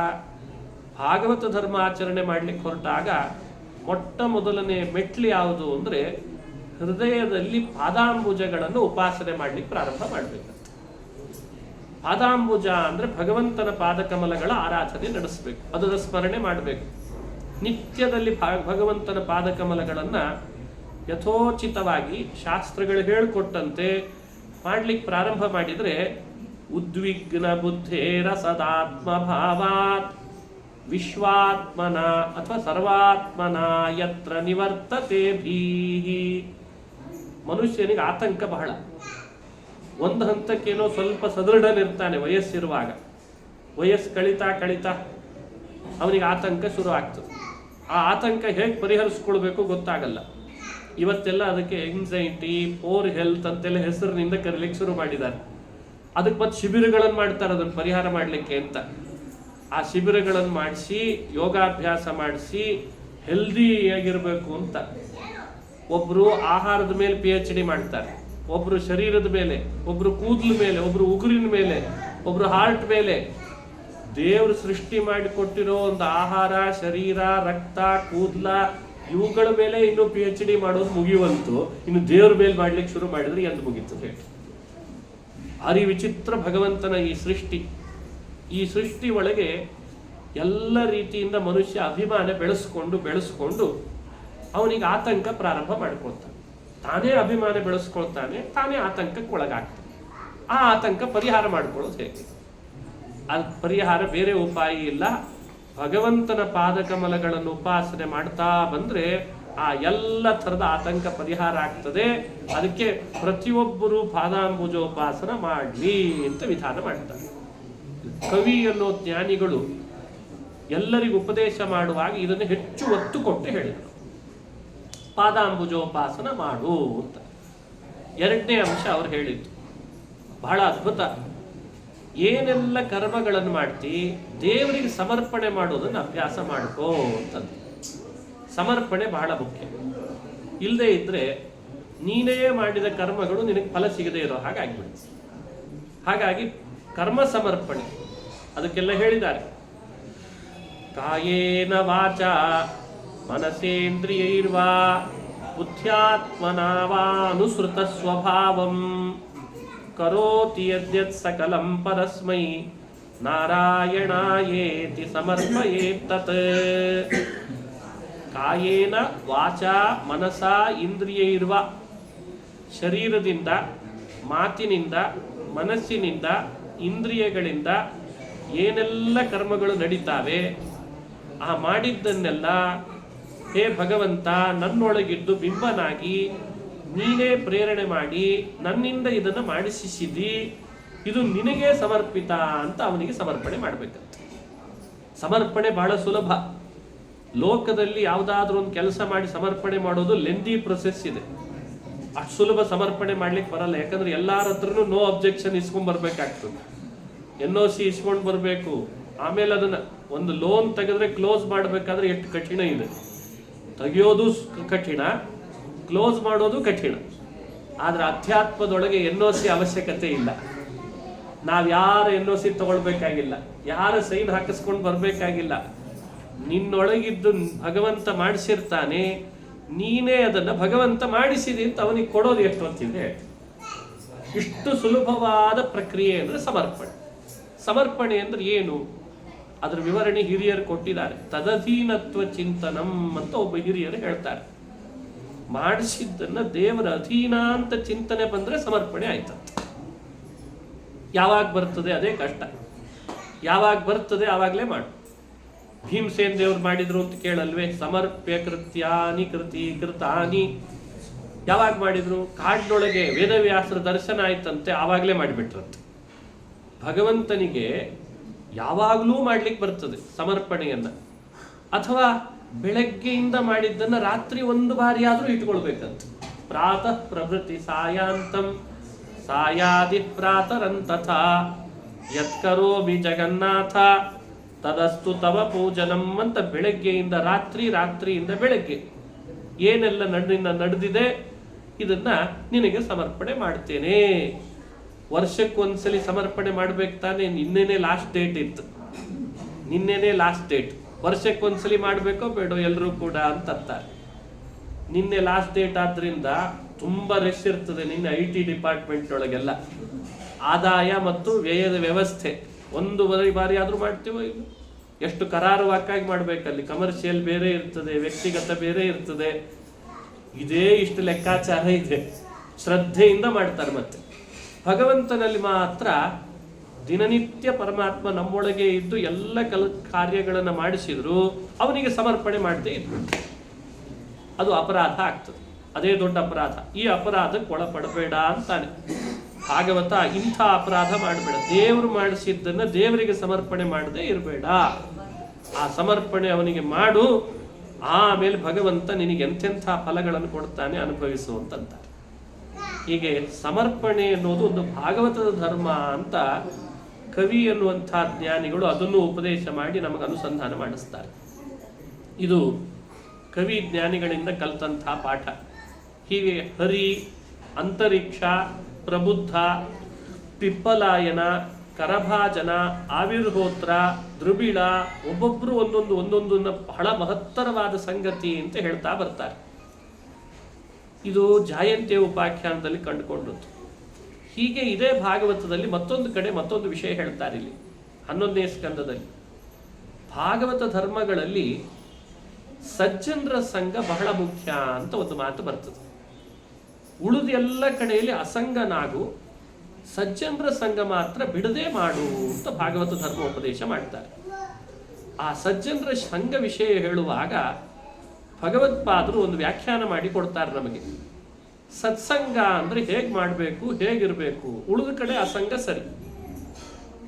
ಭಾಗವತ ಧರ್ಮಾಚರಣೆ ಮಾಡಲಿಕ್ಕೆ ಹೊರಟಾಗ ಮೊಟ್ಟ ಮೊದಲನೇ ಮೆಟ್ಲು ಯಾವುದು ಅಂದರೆ ಹೃದಯದಲ್ಲಿ ಪಾದಾಂಬುಜಗಳನ್ನು ಉಪಾಸನೆ ಮಾಡಲಿಕ್ಕೆ ಪ್ರಾರಂಭ ಮಾಡಬೇಕಂತ. ಪಾದಾಂಬುಜ ಅಂದರೆ ಭಗವಂತನ ಪಾದಕಮಲಗಳ ಆರಾಧನೆ ನಡೆಸಬೇಕು, ಅದರ ಸ್ಮರಣೆ ಮಾಡಬೇಕು. ನಿತ್ಯದಲ್ಲಿ ಭಗವಂತನ ಪಾದಕಮಲಗಳನ್ನು ಯಥೋಚಿತವಾಗಿ ಶಾಸ್ತ್ರಗಳು ಹೇಳಿಕೊಟ್ಟಂತೆ ಮಾಡಲಿಕ್ಕೆ ಪ್ರಾರಂಭ ಮಾಡಿದರೆ ಉದ್ವಿಗ್ನ ಬುದ್ಧೇರ ಸದಾತ್ಮ ಭಾವಾತ್ ವಿಶ್ವಾತ್ಮನ ಅಥವಾ ಸರ್ವಾತ್ಮನ ಯತ್ರ ನಿವರ್ತತೆ ಭೀಹಿ. ಮನುಷ್ಯನಿಗೆ ಆತಂಕ ಬಹಳ. ಒಂದು ಹಂತಕ್ಕೇನೋ ಸ್ವಲ್ಪ ಸದೃಢನಿರ್ತಾನೆ ವಯಸ್ಸಿರುವಾಗ, ವಯಸ್ಸು ಕಳೀತಾ ಅವನಿಗೆ ಆತಂಕ ಶುರು ಆಗ್ತದೆ. ಆ ಆತಂಕ ಹೇಗೆ ಪರಿಹರಿಸ್ಕೊಳ್ಬೇಕು ಗೊತ್ತಾಗಲ್ಲ. ಇವತ್ತೆಲ್ಲ ಅದಕ್ಕೆ ಎಂಗ್ಸೈಟಿ, ಪೋರ್ ಹೆಲ್ತ್ ಅಂತೆಲ್ಲ ಹೆಸರಿನಿಂದ ಕರೀಲಿಕ್ಕೆ ಶುರು ಮಾಡಿದ್ದಾರೆ. ಅದಕ್ಕೆ ಮತ್ತೆ ಶಿಬಿರಗಳನ್ನು ಮಾಡ್ತಾರೆ ಅದನ್ನು ಪರಿಹಾರ ಮಾಡಲಿಕ್ಕೆ ಅಂತ. ಆ ಶಿಬಿರಗಳನ್ನು ಮಾಡಿಸಿ ಯೋಗಾಭ್ಯಾಸ ಮಾಡಿಸಿ ಹೆಲ್ದಿಯಾಗಿರಬೇಕು ಅಂತ. ಒಬ್ಬರು ಆಹಾರದ ಮೇಲೆ PhD ಮಾಡ್ತಾರೆ, ಒಬ್ಬರು ಶರೀರದ ಮೇಲೆ, ಒಬ್ಬರು ಕೂದಲ ಮೇಲೆ, ಒಬ್ಬರು ಉಗುರಿನ ಮೇಲೆ, ಒಬ್ಬರು ಹಾರ್ಟ್ ಮೇಲೆ. ದೇವರು ಸೃಷ್ಟಿ ಮಾಡಿಕೊಟ್ಟಿರೋ ಒಂದು ಆಹಾರ, ಶರೀರ, ರಕ್ತ, ಕೂದಲ ಇವುಗಳ ಮೇಲೆ ಇನ್ನು PhD ಮಾಡೋದು ಮುಗಿಯುವಂತು. ಇನ್ನು ದೇವ್ರ ಮೇಲೆ ಮಾಡ್ಲಿಕ್ಕೆ ಶುರು ಮಾಡಿದ್ರೆ ಎಂದು ಮುಗೀತದೆ. ಭಾರಿ ವಿಚಿತ್ರ ಭಗವಂತನ ಈ ಸೃಷ್ಟಿ. ಈ ಸೃಷ್ಟಿ ಒಳಗೆ ಎಲ್ಲ ರೀತಿಯಿಂದ ಮನುಷ್ಯ ಅಭಿಮಾನ ಬೆಳೆಸ್ಕೊಂಡು ಅವನಿಗೆ ಆತಂಕ ಪ್ರಾರಂಭ ಮಾಡ್ಕೊಳ್ತಾನೆ. ತಾನೇ ಅಭಿಮಾನ ಬೆಳೆಸ್ಕೊಳ್ತಾನೆ, ತಾನೇ ಆತಂಕಕ್ಕೆ ಒಳಗಾಗ್ತಾನೆ. ಆ ಆತಂಕ ಪರಿಹಾರ ಮಾಡ್ಕೊಳ್ಳೋದು ಹೇಗೆ? ಅದು ಪರಿಹಾರ ಬೇರೆ ಉಪಾಯ ಇಲ್ಲ. ಭಗವಂತನ ಪಾದಕಮಲಗಳನ್ನು ಉಪಾಸನೆ ಮಾಡ್ತಾ ಬಂದ್ರೆ ಆ ಎಲ್ಲ ಥರದ ಆತಂಕ ಪರಿಹಾರ ಆಗ್ತದೆ. ಅದಕ್ಕೆ ಪ್ರತಿಯೊಬ್ಬರು ಪಾದಾಂಬುಜೋಪಾಸನ ಮಾಡಲಿ ಅಂತ ವಿಧಾನ ಮಾಡ್ತಾರೆ. ಕವಿ ಅನ್ನೋ ಜ್ಞಾನಿಗಳು ಎಲ್ಲರಿಗೂ ಉಪದೇಶ ಮಾಡುವಾಗ ಇದನ್ನು ಹೆಚ್ಚು ಒತ್ತು ಕೊಟ್ಟು ಹೇಳಿದರು, ಪಾದಾಂಬುಜೋಪಾಸನ ಮಾಡು ಅಂತ. ಎರಡನೇ ಅಂಶ ಅವ್ರು ಹೇಳಿದ್ದು ಬಹಳ ಅದ್ಭುತ. ಏನೆಲ್ಲ ಕರ್ಮಗಳನ್ನು ಮಾಡ್ತಿ ದೇವರಿಗೆ ಸಮರ್ಪಣೆ ಮಾಡೋದನ್ನು ಅಭ್ಯಾಸ ಮಾಡ್ಕೋ ಅಂತಂದು. ಸಮರ್ಪಣೆ ಬಹಳ ಮುಖ್ಯ. ಇಲ್ಲದೆ ಇದ್ರೆ ನೀನೇ ಮಾಡಿದ ಕರ್ಮಗಳು ನಿನಗೆ ಫಲ ಸಿಗದೆ ಇರೋ ಹಾಗಾಗ್ಬಿಡುತ್ತೆ. ಹಾಗಾಗಿ ಕರ್ಮ ಸಮರ್ಪಣೆ ಅದಕ್ಕೆಲ್ಲ ಹೇಳಿದ್ದಾರೆ. ಕಾಯೇನ ವಾಚ ಮನಸೇಂದ್ರಿಯೈರ್ವಾ ಬುದ್ಧ್ಯಾತ್ಮನಾ ವಾ ಅನುಸೃತ ಸ್ವಭಾವಂ ಕರೋತಿ ಯದ್ಯತ್ ಸಕಲಂ ಪರಸ್ಮೈ ನಾರಾಯಣಾಯೇತಿ ಸಮರ್ಪಯೇತ್ ತತ್. ಕಾಯೇನ ವಾಚಾ ಮನಸಾ ಇಂದ್ರಿಯೈರ್ವ, ಶರೀರದಿಂದ, ಮಾತಿನಿಂದ, ಮನಸ್ಸಿನಿಂದ, ಇಂದ್ರಿಯಗಳಿಂದ ಏನೆಲ್ಲ ಕರ್ಮಗಳು ನಡೀತಾವೆ ಆ ಮಾಡಿದ್ದನ್ನೆಲ್ಲ ಹೇ ಭಗವಂತ ನನ್ನೊಳಗಿದ್ದು ಬಿಂಬನಾಗಿ ನೀನೇ ಪ್ರೇರಣೆ ಮಾಡಿ ನನ್ನಿಂದ ಇದನ್ನು ಮಾಡಿಸಿದಿ, ಇದು ನಿನಗೆ ಸಮರ್ಪಿತ ಅಂತ ಅವನಿಗೆ ಸಮರ್ಪಣೆ ಮಾಡಬೇಕಂತ. ಸಮರ್ಪಣೆ ಬಹಳ ಸುಲಭ. ಲೋಕದಲ್ಲಿ ಯಾವುದಾದ್ರೂ ಒಂದು ಕೆಲಸ ಮಾಡಿ ಸಮರ್ಪಣೆ ಮಾಡೋದು ಲೆಂದಿ ಪ್ರೊಸೆಸ್ ಇದೆ. ಅಷ್ಟು ಸುಲಭ ಸಮರ್ಪಣೆ ಮಾಡ್ಲಿಕ್ಕೆ ಬರಲ್ಲ. ಯಾಕಂದ್ರೆ ಎಲ್ಲಾರ ಹತ್ರನೂ ನೋ ಅಬ್ಜೆಕ್ಷನ್ ಇಸ್ಕೊಂಡ್ ಬರ್ಬೇಕಾಗ್ತದೆ. NOC ಇಸ್ಕೊಂಡು ಬರಬೇಕು. ಆಮೇಲೆ ಅದನ್ನ ಒಂದು ಲೋನ್ ತೆಗೆದ್ರೆ ಕ್ಲೋಸ್ ಮಾಡಬೇಕಾದ್ರೆ ಎಷ್ಟು ಕಠಿಣ ಇದೆ. ತೆಗೆಯೋದು ಕಠಿಣ, ಕ್ಲೋಸ್ ಮಾಡೋದು ಕಠಿಣ. ಆದ್ರೆ ಅಧ್ಯಾತ್ಮದೊಳಗೆ NOC ಅವಶ್ಯಕತೆ ಇಲ್ಲ. ನಾವು ಯಾರ NOC ತಗೊಳ್ಬೇಕಾಗಿಲ್ಲ, ಯಾರ ಸೈನ್ ಹಾಕಿಸ್ಕೊಂಡು ಬರ್ಬೇಕಾಗಿಲ್ಲ. ನಿನ್ನೊಳಗಿದ್ದು ಭಗವಂತ ಮಾಡಿಸಿರ್ತಾನೆ, ನೀನೇ ಅದನ್ನ ಭಗವಂತ ಮಾಡಿಸಿದಿ ಅಂತ ಅವನಿಗೆ ಕೊಡೋದು ಎಷ್ಟು ಹೊತ್ತಿದೆ. ಇಷ್ಟು ಸುಲಭವಾದ ಪ್ರಕ್ರಿಯೆ ಅಂದ್ರೆ ಸಮರ್ಪಣೆ. ಸಮರ್ಪಣೆ ಅಂದ್ರೆ ಏನು? ಅದರ ವಿವರಣೆ ಹಿರಿಯರು ಕೊಟ್ಟಿದ್ದಾರೆ. ತದಧೀನತ್ವ ಚಿಂತನಂ ಅಂತ ಒಬ್ಬ ಹಿರಿಯರು ಹೇಳ್ತಾರೆ. ಮಾಡಿಸಿದ್ದನ್ನ ದೇವರ ಅಧೀನ ಅಂತ ಚಿಂತನೆ ಬಂದ್ರೆ ಸಮರ್ಪಣೆ ಆಯ್ತಂತ. ಯಾವಾಗ ಬರ್ತದೆ ಅದೇ ಕಷ್ಟ. ಯಾವಾಗ ಬರ್ತದೆ ಆವಾಗಲೇ ಮಾಡು. ಭೀಮಸೇನ್ ದೇವ್ರು ಮಾಡಿದ್ರು ಅಂತ ಕೇಳಲ್ವೇ? ಸಮರ್ಪ್ಯ ಕೃತ್ಯಾನಿ ಕೃತಾನಿ. ಯಾವಾಗ ಮಾಡಿದ್ರು? ಕಾಡಿನೊಳಗೆ ವೇದವ್ಯಾಸರ ದರ್ಶನ ಆಯ್ತಂತೆ, ಆವಾಗಲೇ ಮಾಡಿಬಿಟ್ರಂತೆ. ಭಗವಂತನಿಗೆ ಯಾವಾಗಲೂ ಮಾಡ್ಲಿಕ್ಕೆ ಬರ್ತದೆ ಸಮರ್ಪಣೆಯನ್ನ. ಅಥವಾ ಬೆಳಗ್ಗೆಯಿಂದ ಮಾಡಿದ್ದನ್ನ ರಾತ್ರಿ ಒಂದು ಬಾರಿ ಆದ್ರೂ ಇಟ್ಕೊಳ್ಬೇಕಂತ. ಪ್ರಾತಃ ಪ್ರಭೃತಿ ಸಾಯಾಂತಂ ಸಾಯಾದಿ ಪ್ರಾತರಂತಥಾ ಯತ್ಕರೋಮಿ ಜಗನ್ನಾಥ ತದಸ್ತು ತವ ಪೂಜನಂ ಅಂತ ಬೆಳಗ್ಗೆಯಿಂದ ರಾತ್ರಿ, ರಾತ್ರಿಯಿಂದ ಬೆಳಗ್ಗೆ ಏನೆಲ್ಲ ನಡೆದಿದೆ ಇದನ್ನ ನಿನಗೆ ಸಮರ್ಪಣೆ ಮಾಡ್ತೇನೆ. ವರ್ಷಕ್ಕೊಂದ್ಸಲಿ ಸಮರ್ಪಣೆ ಮಾಡ್ಬೇಕು ತಾನೆ. ನಿನ್ನೆನೆ ಲಾಸ್ಟ್ ಡೇಟ್ ಇತ್ತು, ನಿನ್ನೆನೆ ಲಾಸ್ಟ್ ಡೇಟ್. ವರ್ಷಕ್ಕೊಂದ್ಸಲಿ ಮಾಡ್ಬೇಕೋ ಬೇಡೋ ಎಲ್ಲರೂ ಕೂಡ ಅಂತ ಅಂತಾರೆ. ನಿನ್ನೆ ಲಾಸ್ಟ್ ಡೇಟ್ ಆದ್ರಿಂದ ತುಂಬಾ ರಶ್ ಇರ್ತದೆ. ನಿನ್ನೆ IT ಡಿಪಾರ್ಟ್ಮೆಂಟ್ ಒಳಗೆಲ್ಲ ಆದಾಯ ಮತ್ತು ವ್ಯಯದ ವ್ಯವಸ್ಥೆ ಒಂದೂವರೆ ಬಾರಿ ಆದ್ರೂ ಮಾಡ್ತೀವೋ ಇಲ್ಲ. ಎಷ್ಟು ಕರಾರುವಾಕ್ಕಾಗಿ ಮಾಡ್ಬೇಕಲ್ಲಿ. ಕಮರ್ಷಿಯಲ್ ಬೇರೆ ಇರ್ತದೆ, ವ್ಯಕ್ತಿಗತ ಬೇರೆ ಇರ್ತದೆ. ಇದೇ ಇಷ್ಟು ಲೆಕ್ಕಾಚಾರ ಇದೆ. ಶ್ರದ್ಧೆಯಿಂದ ಮಾಡ್ತಾರೆ. ಮತ್ತೆ ಭಗವಂತನಲ್ಲಿ ಮಾತ್ರ ದಿನನಿತ್ಯ ಪರಮಾತ್ಮ ನಮ್ಮೊಳಗೆ ಇದ್ದು ಎಲ್ಲ ಕಾರ್ಯಗಳನ್ನು ಮಾಡಿಸಿದ್ರು ಅವನಿಗೆ ಸಮರ್ಪಣೆ ಮಾಡದೆ ಇದ್ರು ಅದು ಅಪರಾಧ ಆಗ್ತದೆ. ಅದೇ ದೊಡ್ಡ ಅಪರಾಧ. ಈ ಅಪರಾಧಕ್ಕೆ ಒಳಪಡಬೇಡ ಅಂತಾನೆ ಭಾಗವತ. ಇಂಥ ಅಪರಾಧ ಮಾಡಬೇಡ. ದೇವರು ಮಾಡಿಸಿದ್ದನ್ನ ದೇವರಿಗೆ ಸಮರ್ಪಣೆ ಮಾಡದೆ ಇರಬೇಡ. ಆ ಸಮರ್ಪಣೆ ಅವನಿಗೆ ಮಾಡು. ಆಮೇಲೆ ಭಗವಂತ ನಿನಗೆ ಎಂತೆಂಥ ಫಲಗಳನ್ನು ಕೊಡ್ತಾನೆ, ಅನುಭವಿಸು ಅಂತಂತಾರೆ. ಹೀಗೆ ಸಮರ್ಪಣೆ ಅನ್ನೋದು ಒಂದು ಭಾಗವತದ ಧರ್ಮ ಅಂತ ಕವಿ ಎನ್ನುವಂಥ ಜ್ಞಾನಿಗಳು ಅದನ್ನು ಉಪದೇಶ ಮಾಡಿ ನಮಗೆ ಅನುಸಂಧಾನ ಮಾಡಿಸ್ತಾರೆ. ಇದು ಕವಿ ಜ್ಞಾನಿಗಳಿಂದ ಕಲಿತಂಥ ಪಾಠ. ಹೀಗೆ ಹರಿ, ಅಂತರಿಕ್ಷ, ಪ್ರಬುದ್ಧ, ಪಿಪ್ಪಲಾಯನ, ಕರಭಾಜನ, ಆವಿರ್ಹೋತ್ರ, ದ್ರುಬಿಳ, ಒಬ್ಬೊಬ್ಬರು ಒಂದೊಂದನ್ನು ಬಹಳ ಮಹತ್ತರವಾದ ಸಂಗತಿ ಅಂತ ಹೇಳ್ತಾ ಬರ್ತಾರೆ. ಇದು ಜಾಯಂತಿಯ ಉಪಾಖ್ಯಾನದಲ್ಲಿ ಕಂಡುಕೊಂಡದ್ದು. ಹೀಗೆ ಇದೇ ಭಾಗವತದಲ್ಲಿ ಮತ್ತೊಂದು ಕಡೆ ಮತ್ತೊಂದು ವಿಷಯ ಹೇಳ್ತಾರೆ. ಇಲ್ಲಿ 11ನೇ ಸ್ಕಂದದಲ್ಲಿ ಭಾಗವತ ಧರ್ಮಗಳಲ್ಲಿ ಸಜ್ಜನರ ಸಂಘ ಬಹಳ ಮುಖ್ಯ ಅಂತ ಒಂದು ಮಾತು ಬರ್ತದೆ. ಉಳಿದ ಎಲ್ಲ ಕಡೆಯಲ್ಲಿ ಅಸಂಗನಾಗು, ಸಜ್ಜನರ ಸಂಘ ಮಾತ್ರ ಬಿಡದೆ ಮಾಡು ಅಂತ ಭಾಗವತ ಧರ್ಮೋಪದೇಶ ಮಾಡ್ತಾರೆ. ಆ ಸಜ್ಜನರ ಸಂಘ ವಿಷಯ ಹೇಳುವಾಗ ಭಗವತ್ಪಾದರು ಒಂದು ವ್ಯಾಖ್ಯಾನ ಮಾಡಿ ಕೊಡ್ತಾರೆ ನಮಗೆ. ಸತ್ಸಂಗ ಅಂದರೆ ಹೇಗೆ ಮಾಡಬೇಕು, ಹೇಗಿರಬೇಕು, ಉಳಿದ ಕಡೆ ಅಸಂಗ ಸರಿ.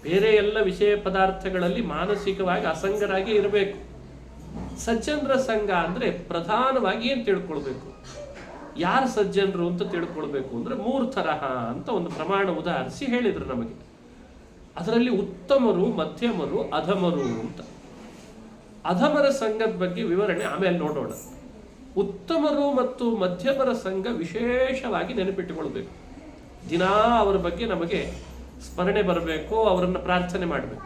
ಬೇರೆ ಎಲ್ಲ ವಿಷಯ ಪದಾರ್ಥಗಳಲ್ಲಿ ಮಾನಸಿಕವಾಗಿ ಅಸಂಗರಾಗಿ ಇರಬೇಕು. ಸಜ್ಜನರ ಸಂಘ ಅಂದರೆ ಪ್ರಧಾನವಾಗಿ ಏನು ತಿಳ್ಕೊಳ್ಬೇಕು, ಯಾರು ಸಜ್ಜನರು ಅಂತ ತಿಳ್ಕೊಳ್ಬೇಕು ಅಂದರೆ 3 ತರಹ ಅಂತ ಒಂದು ಪ್ರಮಾಣ ಉದಾಹರಿಸಿ ಹೇಳಿದರು ನಮಗೆ. ಅದರಲ್ಲಿ ಉತ್ತಮರು, ಮಧ್ಯಮರು, ಅಧಮರು ಅಂತ. ಅಧಮರ ಸಂಘದ ಬಗ್ಗೆ ವಿವರಣೆ ಆಮೇಲೆ ನೋಡೋಣ. ಉತ್ತಮರು ಮತ್ತು ಮಧ್ಯಮರ ಸಂಘ ವಿಶೇಷವಾಗಿ ನೆನಪಿಟ್ಟುಕೊಳ್ಬೇಕು. ದಿನಾ ಅವರ ಬಗ್ಗೆ ನಮಗೆ ಸ್ಮರಣೆ ಬರಬೇಕು, ಅವರನ್ನು ಪ್ರಾರ್ಥನೆ ಮಾಡಬೇಕು.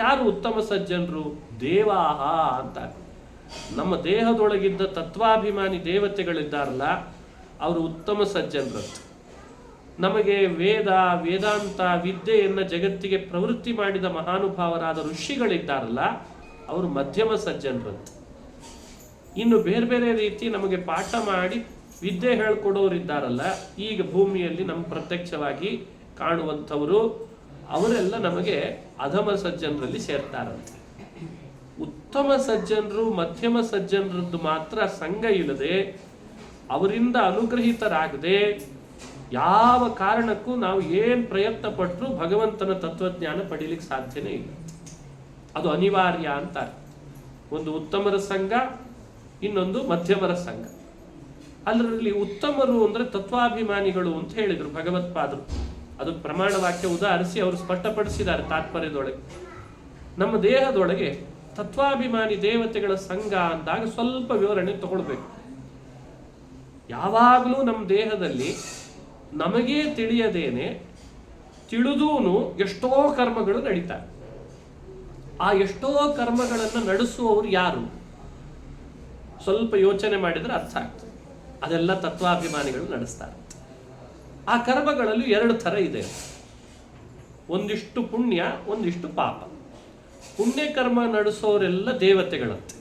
ಯಾರು ಉತ್ತಮ ಸಜ್ಜನರು? ದೇವಾಹ ಅಂತ. ನಮ್ಮ ದೇಹದೊಳಗಿದ್ದ ತತ್ವಾಭಿಮಾನಿ ದೇವತೆಗಳಿದ್ದಾರಲ್ಲ, ಅವರು ಉತ್ತಮ ಸಜ್ಜನರಂತ. ನಮಗೆ ವೇದ, ವೇದಾಂತ, ವಿದ್ಯೆಯನ್ನು ಜಗತ್ತಿಗೆ ಪ್ರವೃತ್ತಿ ಮಾಡಿದ ಮಹಾನುಭಾವರಾದ ಋಷಿಗಳಿದ್ದಾರಲ್ಲ, ಅವರು ಮಧ್ಯಮ ಸಜ್ಜನರಂತ. ಇನ್ನು ಬೇರೆ ಬೇರೆ ರೀತಿ ನಮಗೆ ಪಾಠ ಮಾಡಿ ವಿದ್ಯೆ ಹೇಳ್ಕೊಡೋರಿದ್ದಾರಲ್ಲ, ಈಗ ಭೂಮಿಯಲ್ಲಿ ನಮ್ಮ ಪ್ರತ್ಯಕ್ಷವಾಗಿ ಕಾಣುವಂಥವರು, ಅವರೆಲ್ಲ ನಮಗೆ ಅಧಮ ಸಜ್ಜನರಲ್ಲಿ ಸೇರ್ತಾರಂತೆ. ಉತ್ತಮ ಸಜ್ಜನರು, ಮಧ್ಯಮ ಸಜ್ಜನರದ್ದು ಮಾತ್ರ ಸಂಘ ಇಲ್ಲದೆ, ಅವರಿಂದ ಅನುಗ್ರಹಿತರಾಗದೆ ಯಾವ ಕಾರಣಕ್ಕೂ ನಾವು ಏನು ಪ್ರಯತ್ನ ಪಟ್ಟರೂ ಭಗವಂತನ ತತ್ವಜ್ಞಾನ ಪಡೀಲಿಕ್ಕೆ ಸಾಧ್ಯನೇ ಇಲ್ಲ. ಅದು ಅನಿವಾರ್ಯ ಅಂತಾರೆ. ಒಂದು ಉತ್ತಮರ ಸಂಘ, ಇನ್ನೊಂದು ಮಧ್ಯಮರ ಸಂಘ. ಅದರಲ್ಲಿ ಉತ್ತಮರು ಅಂದರೆ ತತ್ವಾಭಿಮಾನಿಗಳು ಅಂತ ಹೇಳಿದರು ಭಗವತ್ಪಾದರು. ಅದು ಪ್ರಮಾಣ ವಾಕ್ಯ ಉದಾಹರಿಸಿ ಅವರು ಸ್ಪಷ್ಟಪಡಿಸಿದ್ದಾರೆ ತಾತ್ಪರ್ಯದೊಳಗೆ. ನಮ್ಮ ದೇಹದೊಳಗೆ ತತ್ವಾಭಿಮಾನಿ ದೇವತೆಗಳ ಸಂಘ ಅಂದಾಗ ಸ್ವಲ್ಪ ವಿವರಣೆ ತಗೊಳ್ಬೇಕು. ಯಾವಾಗಲೂ ನಮ್ಮ ದೇಹದಲ್ಲಿ ನಮಗೇ ತಿಳಿಯದೇನೆ ತಿಳಿದೂನು ಎಷ್ಟೋ ಕರ್ಮಗಳು ನಡೀತಾರೆ. ಆ ಎಷ್ಟೋ ಕರ್ಮಗಳನ್ನು ನಡೆಸುವವರು ಯಾರು? ಸ್ವಲ್ಪ ಯೋಚನೆ ಮಾಡಿದರೆ ಅರ್ಥ ಆಗ್ತದೆ. ಅದೆಲ್ಲ ತತ್ವಾಭಿಮಾನಿಗಳು ನಡೆಸ್ತಾರೆ. ಆ ಕರ್ಮಗಳಲ್ಲಿ 2 ಥರ ಇದೆ. ಒಂದಿಷ್ಟು ಪುಣ್ಯ, ಒಂದಿಷ್ಟು ಪಾಪ. ಪುಣ್ಯ ಕರ್ಮ ನಡೆಸೋರೆಲ್ಲ ದೇವತೆಗಳಂತೆ,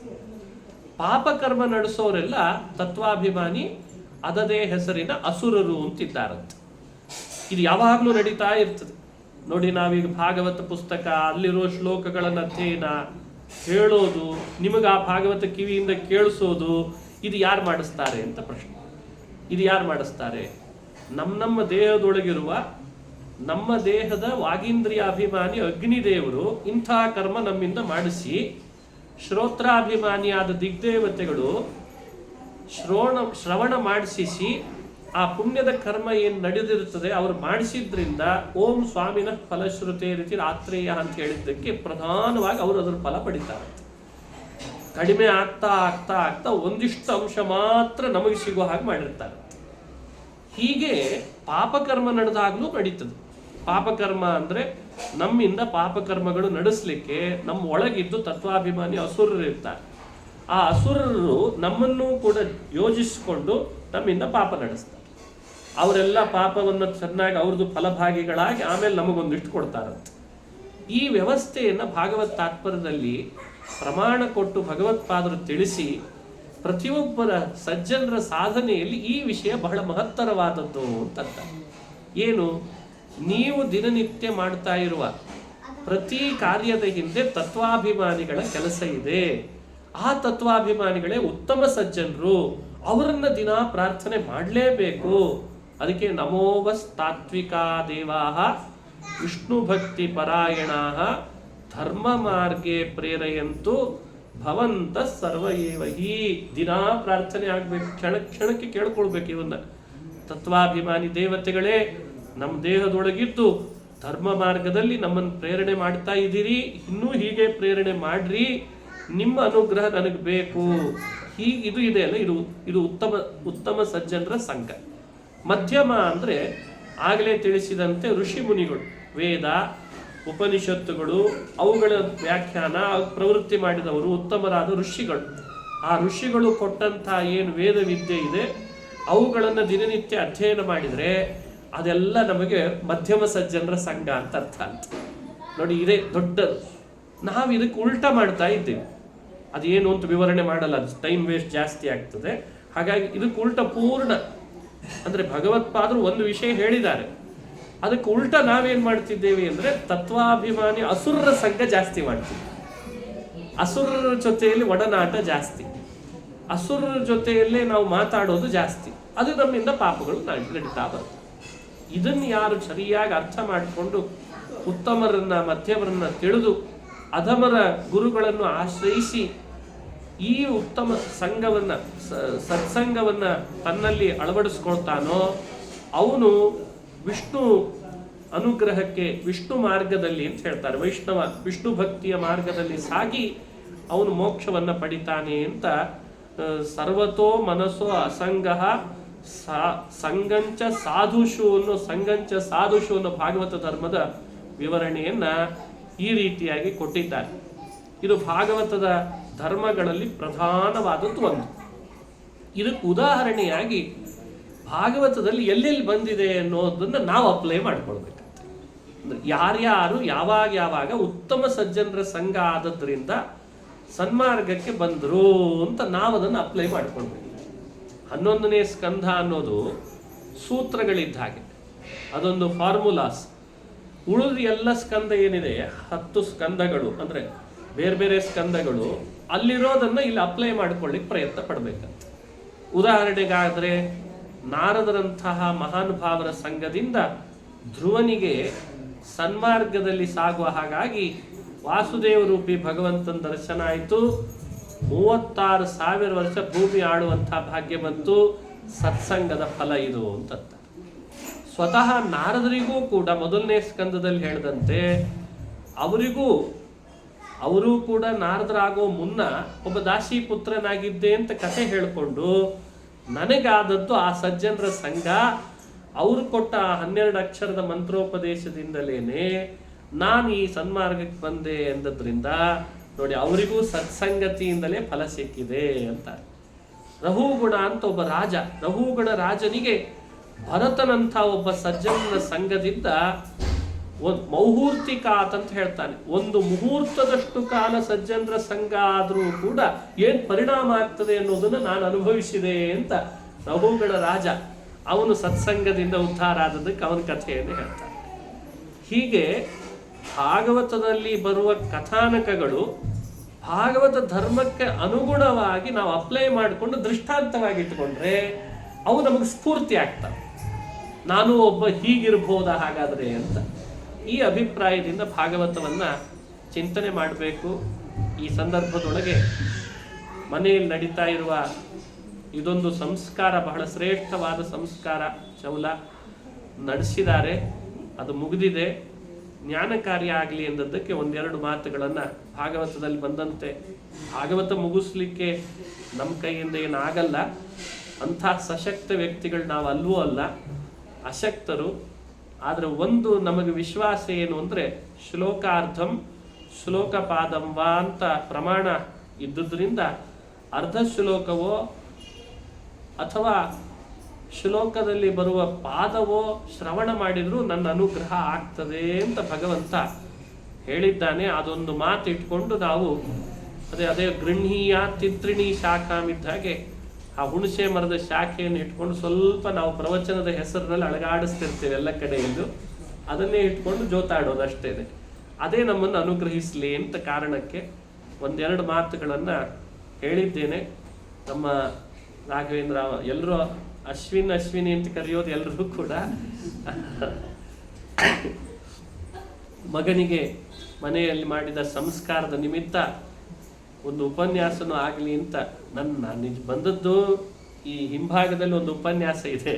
ಪಾಪ ಕರ್ಮ ನಡೆಸೋರೆಲ್ಲ ತತ್ವಾಭಿಮಾನಿ ಅದದೇ ಹೆಸರಿನ ಅಸುರರು ಅಂತಿದ್ದಾರಂತೆ. ಇದು ಯಾವಾಗಲೂ ನಡೀತಾ ಇರ್ತದೆ ನೋಡಿ. ನಾವೀಗ ಭಾಗವತ ಪುಸ್ತಕ, ಅಲ್ಲಿರೋ ಶ್ಲೋಕಗಳನ್ನು ಅಧ್ಯಯನ ಹೇಳೋದು, ನಿಮಗೆ ಆ ಭಾಗವತ ಕಿವಿಯಿಂದ ಕೇಳಿಸೋದು, ಇದು ಯಾರು ಮಾಡಿಸ್ತಾರೆ ಅಂತ ಪ್ರಶ್ನೆ. ಇದು ಯಾರು ಮಾಡಿಸ್ತಾರೆ? ನಮ್ಮ ದೇಹದೊಳಗಿರುವ ನಮ್ಮ ದೇಹದ ವಾಗೀಂದ್ರಿಯಾಭಿಮಾನಿ ಅಗ್ನಿದೇವರು ಇಂಥ ಕರ್ಮ ನಮ್ಮಿಂದ ಮಾಡಿಸಿ, ಶ್ರೋತ್ರಾಭಿಮಾನಿಯಾದ ದಿಗ್ದೇವತೆಗಳು ಶ್ರವಣ ಮಾಡಿಸಿ ಆ ಪುಣ್ಯದ ಕರ್ಮ ಏನು ನಡೆದಿರುತ್ತದೆ ಅವರು ಮಾಡಿಸಿದ್ರಿಂದ ಓಂ ಸ್ವಾಮಿನ ಫಲಶ್ರುತೆ ರೀತಿ ಆತ್ರೇಯ ಅಂತ ಹೇಳಿದ್ದಕ್ಕೆ ಪ್ರಧಾನವಾಗಿ ಅವರು ಅದರ ಫಲ ಪಡಿತಾರೆ. ಕಡಿಮೆ ಆಗ್ತಾ ಆಗ್ತಾ ಆಗ್ತಾ ಒಂದಿಷ್ಟು ಅಂಶ ಮಾತ್ರ ನಮಗೆ ಸಿಗೋ ಹಾಗೆ ಮಾಡಿರ್ತಾರೆ. ಹೀಗೆ ಪಾಪಕರ್ಮ ನಡೆದಾಗಲೂ ನಡೀತದೆ. ಪಾಪಕರ್ಮ ಅಂದರೆ ನಮ್ಮಿಂದ ಪಾಪಕರ್ಮಗಳು ನಡೆಸಲಿಕ್ಕೆ ನಮ್ಮ ಒಳಗಿದ್ದು ತತ್ವಾಭಿಮಾನಿ ಅಸುರರು ಇರ್ತಾರೆ. ಆ ಅಸುರರು ನಮ್ಮನ್ನು ಕೂಡ ಯೋಜಿಸಿಕೊಂಡು ನಮ್ಮಿಂದ ಪಾಪ ನಡೆಸ್ತಾರೆ. ಅವರೆಲ್ಲ ಪಾಪವನ್ನು ಚೆನ್ನಾಗಿ ಅವ್ರದ್ದು ಫಲಭಾಗಿಗಳಾಗಿ ಆಮೇಲೆ ನಮಗೊಂದಿಷ್ಟು ಕೊಡ್ತಾರಂತೆ. ಈ ವ್ಯವಸ್ಥೆಯನ್ನು ಭಾಗವತ್ ತಾತ್ಪರ್ಯದಲ್ಲಿ ಪ್ರಮಾಣ ಕೊಟ್ಟು ಭಗವತ್ಪಾದರು ತಿಳಿಸಿ, ಪ್ರತಿಯೊಬ್ಬರ ಸಜ್ಜನರ ಸಾಧನೆಯಲ್ಲಿ ಈ ವಿಷಯ ಬಹಳ ಮಹತ್ತರವಾದದ್ದು ಅಂತ. ಏನು? ನೀವು ದಿನನಿತ್ಯ ಮಾಡ್ತಾ ಇರುವ ಪ್ರತಿ ಕಾರ್ಯದ ಹಿಂದೆ ತತ್ವಾಭಿಮಾನಿಗಳ ಕೆಲಸ ಇದೆ. ಆ ತತ್ವಾಭಿಮಾನಿಗಳೇ ಉತ್ತಮ ಸಜ್ಜನರು. ಅವರನ್ನ ದಿನ ಪ್ರಾರ್ಥನೆ ಮಾಡಲೇಬೇಕು. ಅದಕ್ಕೆ ನಮೋವಸ್ತಾತ್ವಿಕಾ ದೇವಾಹ ವಿಷ್ಣು ಭಕ್ತಿ ಪರಾಯಣಾಹ ಧರ್ಮ ಮಾರ್ಗೆ ಪ್ರೇರೆಯಂತು ಭವಂತ ಸರ್ವಯೇವ. ಈ ದಿನಾ ಪ್ರಾರ್ಥನೆ ಆಗ್ಬೇಕು, ಕ್ಷಣ ಕ್ಷಣಕ್ಕೆ ಕೇಳ್ಕೊಳ್ಬೇಕು. ಇವನ್ನ ತತ್ವಾಭಿಮಾನಿ ದೇವತೆಗಳೇ ನಮ್ಮ ದೇಹದೊಳಗಿದ್ದು ಧರ್ಮ ಮಾರ್ಗದಲ್ಲಿ ನಮ್ಮನ್ನು ಪ್ರೇರಣೆ ಮಾಡ್ತಾ ಇದ್ದೀರಿ, ಇನ್ನೂ ಹೀಗೆ ಪ್ರೇರಣೆ ಮಾಡ್ರಿ, ನಿಮ್ಮ ಅನುಗ್ರಹ ನನಗೆ ಬೇಕು. ಇದು ಇದೆ ಅಲ್ಲ, ಇದು ಉತ್ತಮ ಸಜ್ಜನರ ಸಂಘ. ಮಧ್ಯಮ ಅಂದರೆ ಆಗಲೇ ತಿಳಿಸಿದಂತೆ ಋಷಿ ಮುನಿಗಳು, ವೇದ ಉಪನಿಷತ್ತುಗಳು ಅವುಗಳ ವ್ಯಾಖ್ಯಾನ ಪ್ರವೃತ್ತಿ ಮಾಡಿದವರು ಉತ್ತಮರಾದ ಋಷಿಗಳು. ಆ ಋಷಿಗಳು ಕೊಟ್ಟಂತಹ ಏನು ವೇದ ವಿದ್ಯೆ ಇದೆ ಅವುಗಳನ್ನು ದಿನನಿತ್ಯ ಅಧ್ಯಯನ ಮಾಡಿದರೆ ಅದೆಲ್ಲ ನಮಗೆ ಮಧ್ಯಮ ಸಜ್ಜನರ ಸಂಘ ಅಂತ ಅರ್ಥ ಅಂತ. ನೋಡಿ, ಇದೇ ದೊಡ್ಡದು. ನಾವು ಇದಕ್ಕೆ ಉಲ್ಟಾ ಮಾಡ್ತಾ ಇದ್ದೇವೆ. ಅದೇನು ಅಂತ ವಿವರಣೆ ಮಾಡಲ್ಲ, ಅದು ಟೈಮ್ ವೇಸ್ಟ್ ಜಾಸ್ತಿ ಆಗ್ತದೆ. ಹಾಗಾಗಿ ಇದಕ್ಕೆ ಉಲ್ಟ ಪೂರ್ಣ ಅಂದರೆ ಭಗವತ್ಪಾದರು ಒಂದು ವಿಷಯ ಹೇಳಿದ್ದಾರೆ, ಅದಕ್ಕೆ ಉಲ್ಟ ನಾವೇನು ಮಾಡ್ತಿದ್ದೇವೆ ಅಂದರೆ ತತ್ವಾಭಿಮಾನಿ ಅಸುರರ ಸಂಘ ಜಾಸ್ತಿ ಮಾಡ್ತೀವಿ. ಅಸುರರ ಜೊತೆಯಲ್ಲಿ ಒಡನಾಟ ಜಾಸ್ತಿ, ಅಸುರರ ಜೊತೆಯಲ್ಲೇ ನಾವು ಮಾತಾಡೋದು ಜಾಸ್ತಿ. ಅದು ನಮ್ಮಿಂದ ಪಾಪಗಳು ನಡೀತಾ ಬರ್ತವೆ. ಇದನ್ನು ಯಾರು ಸರಿಯಾಗಿ ಅರ್ಥ ಮಾಡಿಕೊಂಡು ಉತ್ತಮರನ್ನ ಮಧ್ಯಮರನ್ನ ತಿಳಿದು ಅಧಮರ ಗುರುಗಳನ್ನು ಆಶ್ರಯಿಸಿ ಈ ಉತ್ತಮ ಸಂಘವನ್ನ ಸತ್ಸಂಗವನ್ನ ತನ್ನಲ್ಲಿ ಅಳವಡಿಸ್ಕೊಳ್ತಾನೋ ಅವನು ವಿಷ್ಣು ಅನುಗ್ರಹಕ್ಕೆ, ವಿಷ್ಣು ಮಾರ್ಗದಲ್ಲಿ ಅಂತ ಹೇಳ್ತಾರೆ, ವಿಷ್ಣು ಭಕ್ತಿಯ ಮಾರ್ಗದಲ್ಲಿ ಸಾಗಿ ಅವನು ಮೋಕ್ಷವನ್ನ ಪಡಿತಾನೆ ಅಂತ. ಸರ್ವತೋ ಮನಸ್ಸೋ ಅಸಂಗ ಸಂಗಂಚ ಸಾಧುಷು ಅನ್ನೋ ಭಾಗವತ ಧರ್ಮದ ವಿವರಣೆಯನ್ನ ಈ ರೀತಿಯಾಗಿ ಕೊಟ್ಟಿದ್ದಾರೆ. ಇದು ಭಾಗವತದ ಧರ್ಮಗಳಲ್ಲಿ ಪ್ರಧಾನವಾದದ್ದು ಒಂದು. ಇದಕ್ಕೆ ಉದಾಹರಣೆಯಾಗಿ ಭಾಗವತದಲ್ಲಿ ಎಲ್ಲೆಲ್ಲಿ ಬಂದಿದೆ ಅನ್ನೋದನ್ನ ನಾವು ಅಪ್ಲೈ ಮಾಡ್ಕೊಳ್ಬೇಕಂತೆ. ಯಾರ್ಯಾರು ಯಾವಾಗ ಉತ್ತಮ ಸಜ್ಜನರ ಸಂಘ ಆದದ್ರಿಂದ ಸನ್ಮಾರ್ಗಕ್ಕೆ ಬಂದರು ಅಂತ ನಾವು ಅದನ್ನು ಅಪ್ಲೈ ಮಾಡ್ಕೊಳ್ಬೇಕು. 11ನೇ ಸ್ಕಂಧ ಅನ್ನೋದು ಸೂತ್ರಗಳಿದ್ದ ಹಾಗೆ, ಅದೊಂದು ಫಾರ್ಮುಲಾಸ್. ಉಳಿದ ಎಲ್ಲ ಸ್ಕಂದ ಏನಿದೆ 10 ಸ್ಕಂದಗಳು ಅಂದರೆ ಬೇರೆ ಬೇರೆ ಸ್ಕಂದಗಳು, ಅಲ್ಲಿರೋದನ್ನು ಇಲ್ಲಿ ಅಪ್ಲೈ ಮಾಡ್ಕೊಳ್ಳಿಕ್ಕೆ ಪ್ರಯತ್ನ ಪಡಬೇಕಂತ. ಉದಾಹರಣೆಗಾದರೆ ನಾರದರಂತಹ ಮಹಾನುಭಾವರ ಸಂಘದಿಂದ ಧ್ರುವನಿಗೆ ಸನ್ಮಾರ್ಗದಲ್ಲಿ ಸಾಗುವ ಹಾಗಾಗಿ ವಾಸುದೇವ ರೂಪಿ ಭಗವಂತನ ದರ್ಶನ ಆಯಿತು. 36,000 ವರ್ಷ ಭೂಮಿ ಆಳುವಂತಹ ಭಾಗ್ಯ ಬಂತು. ಸತ್ಸಂಗದ ಫಲ ಇದು ಅಂತ. ಸ್ವತಃ ನಾರದರಿಗೂ ಕೂಡ ಮೊದಲನೇ ಸ್ಕಂದದಲ್ಲಿ ಹೇಳಿದಂತೆ ಅವರೂ ಕೂಡ ನಾರದರಾಗೋ ಮುನ್ನ ಒಬ್ಬ ದಾಸಿ ಪುತ್ರನಾಗಿದ್ದೆ ಅಂತ ಕಥೆ ಹೇಳಿಕೊಂಡು ನನಗಾದದ್ದು ಆ ಸಜ್ಜನರ ಸಂಘ, ಅವರು ಕೊಟ್ಟ 12 ಅಕ್ಷರದ ಮಂತ್ರೋಪದೇಶದಿಂದಲೇನೆ ನಾನು ಈ ಸನ್ಮಾರ್ಗಕ್ಕೆ ಬಂದೆ ಎಂದದ್ರಿಂದ ನೋಡಿ ಅವರಿಗೂ ಸತ್ಸಂಗತಿಯಿಂದಲೇ ಫಲ ಸಿಕ್ಕಿದೆ ಅಂತ. ರಹುಗುಣ ಅಂತ ಒಬ್ಬ ರಾಜ, ರಹುಗುಣ ರಾಜನಿಗೆ ಭರತನಂಥ ಒಬ್ಬ ಸಜ್ಜನನ ಸಂಘದಿಂದ ಒಂದು ಮೌಹೂರ್ತಿಕಾತ್ ಅಂತ ಹೇಳ್ತಾನೆ. ಒಂದು ಮುಹೂರ್ತದಷ್ಟು ಕಾಲ ಸಜ್ಜನರ ಸಂಘ ಆದರೂ ಕೂಡ ಏನು ಪರಿಣಾಮ ಆಗ್ತದೆ ಅನ್ನೋದನ್ನು ನಾನು ಅನುಭವಿಸಿದೆ ಅಂತ ರಹುಗುಣ ರಾಜ ಅವನು ಸತ್ಸಂಗದಿಂದ ಉದ್ಧಾರ ಆದದಕ್ಕೆ ಅವನ ಕಥೆಯನ್ನು ಹೇಳ್ತಾನೆ. ಹೀಗೆ ಭಾಗವತದಲ್ಲಿ ಬರುವ ಕಥಾನಕಗಳು ಭಾಗವತ ಧರ್ಮಕ್ಕೆ ಅನುಗುಣವಾಗಿ ನಾವು ಅಪ್ಲೈ ಮಾಡಿಕೊಂಡು ದೃಷ್ಟಾಂತವಾಗಿ ಇಟ್ಕೊಂಡ್ರೆ ಅವು ನಮಗೆ ಸ್ಫೂರ್ತಿ ಆಗ್ತವೆ. ನಾನು ಒಬ್ಬ ಹೀಗಿರ್ಬೋದಾ ಹಾಗಾದರೆ ಅಂತ ಈ ಅಭಿಪ್ರಾಯದಿಂದ ಭಾಗವತವನ್ನು ಚಿಂತನೆ ಮಾಡಬೇಕು. ಈ ಸಂದರ್ಭದೊಳಗೆ ಮನೆಯಲ್ಲಿ ನಡೀತಾ ಇರುವ ಇದೊಂದು ಸಂಸ್ಕಾರ, ಬಹಳ ಶ್ರೇಷ್ಠವಾದ ಸಂಸ್ಕಾರ ಚೌಲ ನಡೆಸಿದ್ದಾರೆ, ಅದು ಮುಗಿದಿದೆ. ಜ್ಞಾನಕಾರ್ಯ ಆಗಲಿ ಎಂದದ್ದಕ್ಕೆ 1-2 ಮಾತುಗಳನ್ನು ಭಾಗವತದಲ್ಲಿ ಬಂದಂತೆ. ಭಾಗವತ ಮುಗಿಸ್ಲಿಕ್ಕೆ ನಮ್ಮ ಕೈಯಿಂದ ಏನಾಗಲ್ಲ, ಅಂಥ ಸಶಕ್ತ ವ್ಯಕ್ತಿಗಳು ನಾವು ಅಲ್ಲವೂ ಅಲ್ಲ, ಅಶಕ್ತರು. ಆದರೆ ಒಂದು ನಮಗೆ ವಿಶ್ವಾಸ ಏನು ಅಂದರೆ ಶ್ಲೋಕಾರ್ಧಂ ಶ್ಲೋಕಪಾದಂ ವಾ ಅಂತ ಪ್ರಮಾಣ ಇದ್ದುದರಿಂದ ಅರ್ಧ ಶ್ಲೋಕವೋ ಅಥವಾ ಶ್ಲೋಕದಲ್ಲಿ ಬರುವ ಪಾದವೋ ಶ್ರವಣ ಮಾಡಿದರೂ ನನ್ನ ಅನುಗ್ರಹ ಆಗ್ತದೆ ಅಂತ ಭಗವಂತ ಹೇಳಿದ್ದಾನೆ. ಅದೊಂದು ಮಾತು ಇಟ್ಕೊಂಡು ನಾವು ಅದೇ ಗೃಹೀಯ ತಿತ್ರಿಣಿ ಶಾಖಾಮಿದ್ದ ಹಾಗೆ ಆ ಹುಣಸೆ ಮರದ ಶಾಖೆಯನ್ನು ಇಟ್ಕೊಂಡು ಸ್ವಲ್ಪ ನಾವು ಪ್ರವಚನದ ಹೆಸರಿನಲ್ಲಿ ಅಳಗಾಡಿಸ್ತಿರ್ತೇವೆ ಎಲ್ಲ ಕಡೆಯಲ್ಲೂ, ಅದನ್ನೇ ಇಟ್ಕೊಂಡು ಜೋತಾಡೋದು ಅಷ್ಟೇ. ಅದೇ ನಮ್ಮನ್ನು ಅನುಗ್ರಹಿಸಲಿ ಅಂತ ಕಾರಣಕ್ಕೆ 1-2 ಮಾತುಗಳನ್ನು ಹೇಳಿದ್ದೇನೆ. ನಮ್ಮ ರಾಘವೇಂದ್ರ ಎಲ್ಲರೂ ಅಶ್ವಿನಿ ಅಂತ ಕರೆಯೋದು ಎಲ್ಲರೂ ಕೂಡ ಮಗನಿಗೆ ಮನೆಯಲ್ಲಿ ಮಾಡಿದ ಸಂಸ್ಕಾರದ ನಿಮಿತ್ತ ಒಂದು ಉಪನ್ಯಾಸನೂ ಆಗಲಿ ಅಂತ ನಾನು ನಿಜ ಬಂದದ್ದು. ಈ ಹಿಂಭಾಗದಲ್ಲಿ ಒಂದು ಉಪನ್ಯಾಸ ಇದೆ,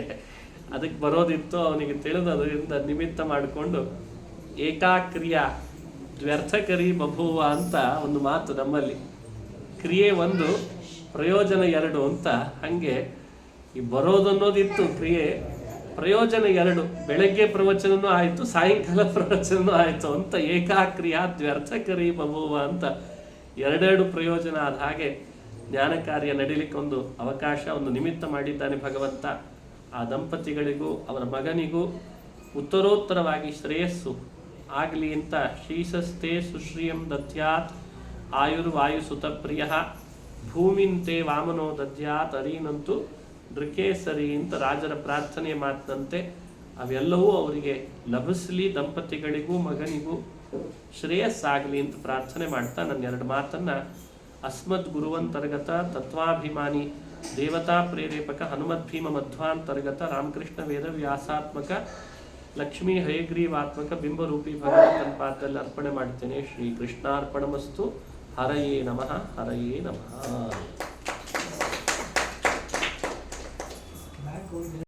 ಅದಕ್ಕೆ ಬರೋದಿತ್ತು, ಅವನಿಗೆ ತಿಳಿದು ಅದರಿಂದ ನಿಮಿತ್ತ ಮಾಡಿಕೊಂಡು ಏಕಾಕ್ರಿಯಾ ದ್ವ್ಯರ್ಥಕರಿ ಬಭೂವ ಅಂತ ಒಂದು ಮಾತು ನಮ್ಮಲ್ಲಿ. ಕ್ರಿಯೆ ಒಂದು, ಪ್ರಯೋಜನ ಎರಡು ಅಂತ. ಹಾಗೆ ಈ ಬರೋದನ್ನೋದಿತ್ತು ಕ್ರಿಯೆ, ಪ್ರಯೋಜನ ಎರಡು. ಬೆಳಗ್ಗೆ ಪ್ರವಚನನೂ ಆಯಿತು, ಸಾಯಂಕಾಲ ಪ್ರವಚನನೂ ಆಯಿತು ಅಂತ. ಏಕಾಕ್ರಿಯಾ ದ್ವ್ಯರ್ಥಕರಿ ಬಭೂವ ಅಂತ ಎರಡೆರಡು ಪ್ರಯೋಜನ ಆದ ಹಾಗೆ ಜ್ಞಾನ ಕಾರ್ಯ ನಡೀಲಿಕ್ಕೆ ಒಂದು ಅವಕಾಶ, ಒಂದು ನಿಮಿತ್ತ ಮಾಡಿದ್ದಾನೆ ಭಗವಂತ. ಆ ದಂಪತಿಗಳಿಗೂ ಅವರ ಮಗನಿಗೂ ಉತ್ತರೋತ್ತರವಾಗಿ ಶ್ರೇಯಸ್ಸು ಆಗಲಿ ಅಂತ ಶ್ರೀಸಸ್ತೆ ಸುಶ್ರಿಯಂ ದದ್ಯಾತ್ ಆಯುರ್ವಾಯು ಸುತಪ್ರಿಯ ಭೂಮಿಂತೆ ವಾಮನೋ ದದ್ಯಾತ್ ಅರೀನಂತೂ ನೃಕೇಸರಿ ಅಂತ ರಾಜರ ಪ್ರಾರ್ಥನೆ ಮಾತಿನಂತೆ ಅವೆಲ್ಲವೂ ಅವರಿಗೆ ಲಭಿಸಲಿ, ದಂಪತಿಗಳಿಗೂ ಮಗನಿಗೂ ಶ್ರೇಯಸ್ಸಾಗಲಿ ಅಂತ ಪ್ರಾರ್ಥನೆ ಮಾಡ್ತಾ ನನ್ನ ಎರಡು ಮಾತನ್ನು ಅಸ್ಮದ್ ಗುರುವಂತರ್ಗತ ತತ್ವಾಭಿಮಾನಿ ದೇವತಾ ಪ್ರೇರೇಪಕ ಹನುಮದ್ಭೀಮ ಮಧ್ವಾಂತರ್ಗತ ರಾಮಕೃಷ್ಣ ವೇದವ್ಯಾಸಾತ್ಮಕ ಲಕ್ಷ್ಮೀ ಹಯಗ್ರೀವಾತ್ಮಕ ಬಿಂಬರೂಪಿ ಭಗವಂತನ ಪಾದದಲ್ಲಿ ಅರ್ಪಣೆ ಮಾಡ್ತೇನೆ. ಶ್ರೀ ಕೃಷ್ಣಾರ್ಪಣಮಸ್ತು. ಹರಯೇ ನಮಃ, ಹರಯೇ ನಮಃ.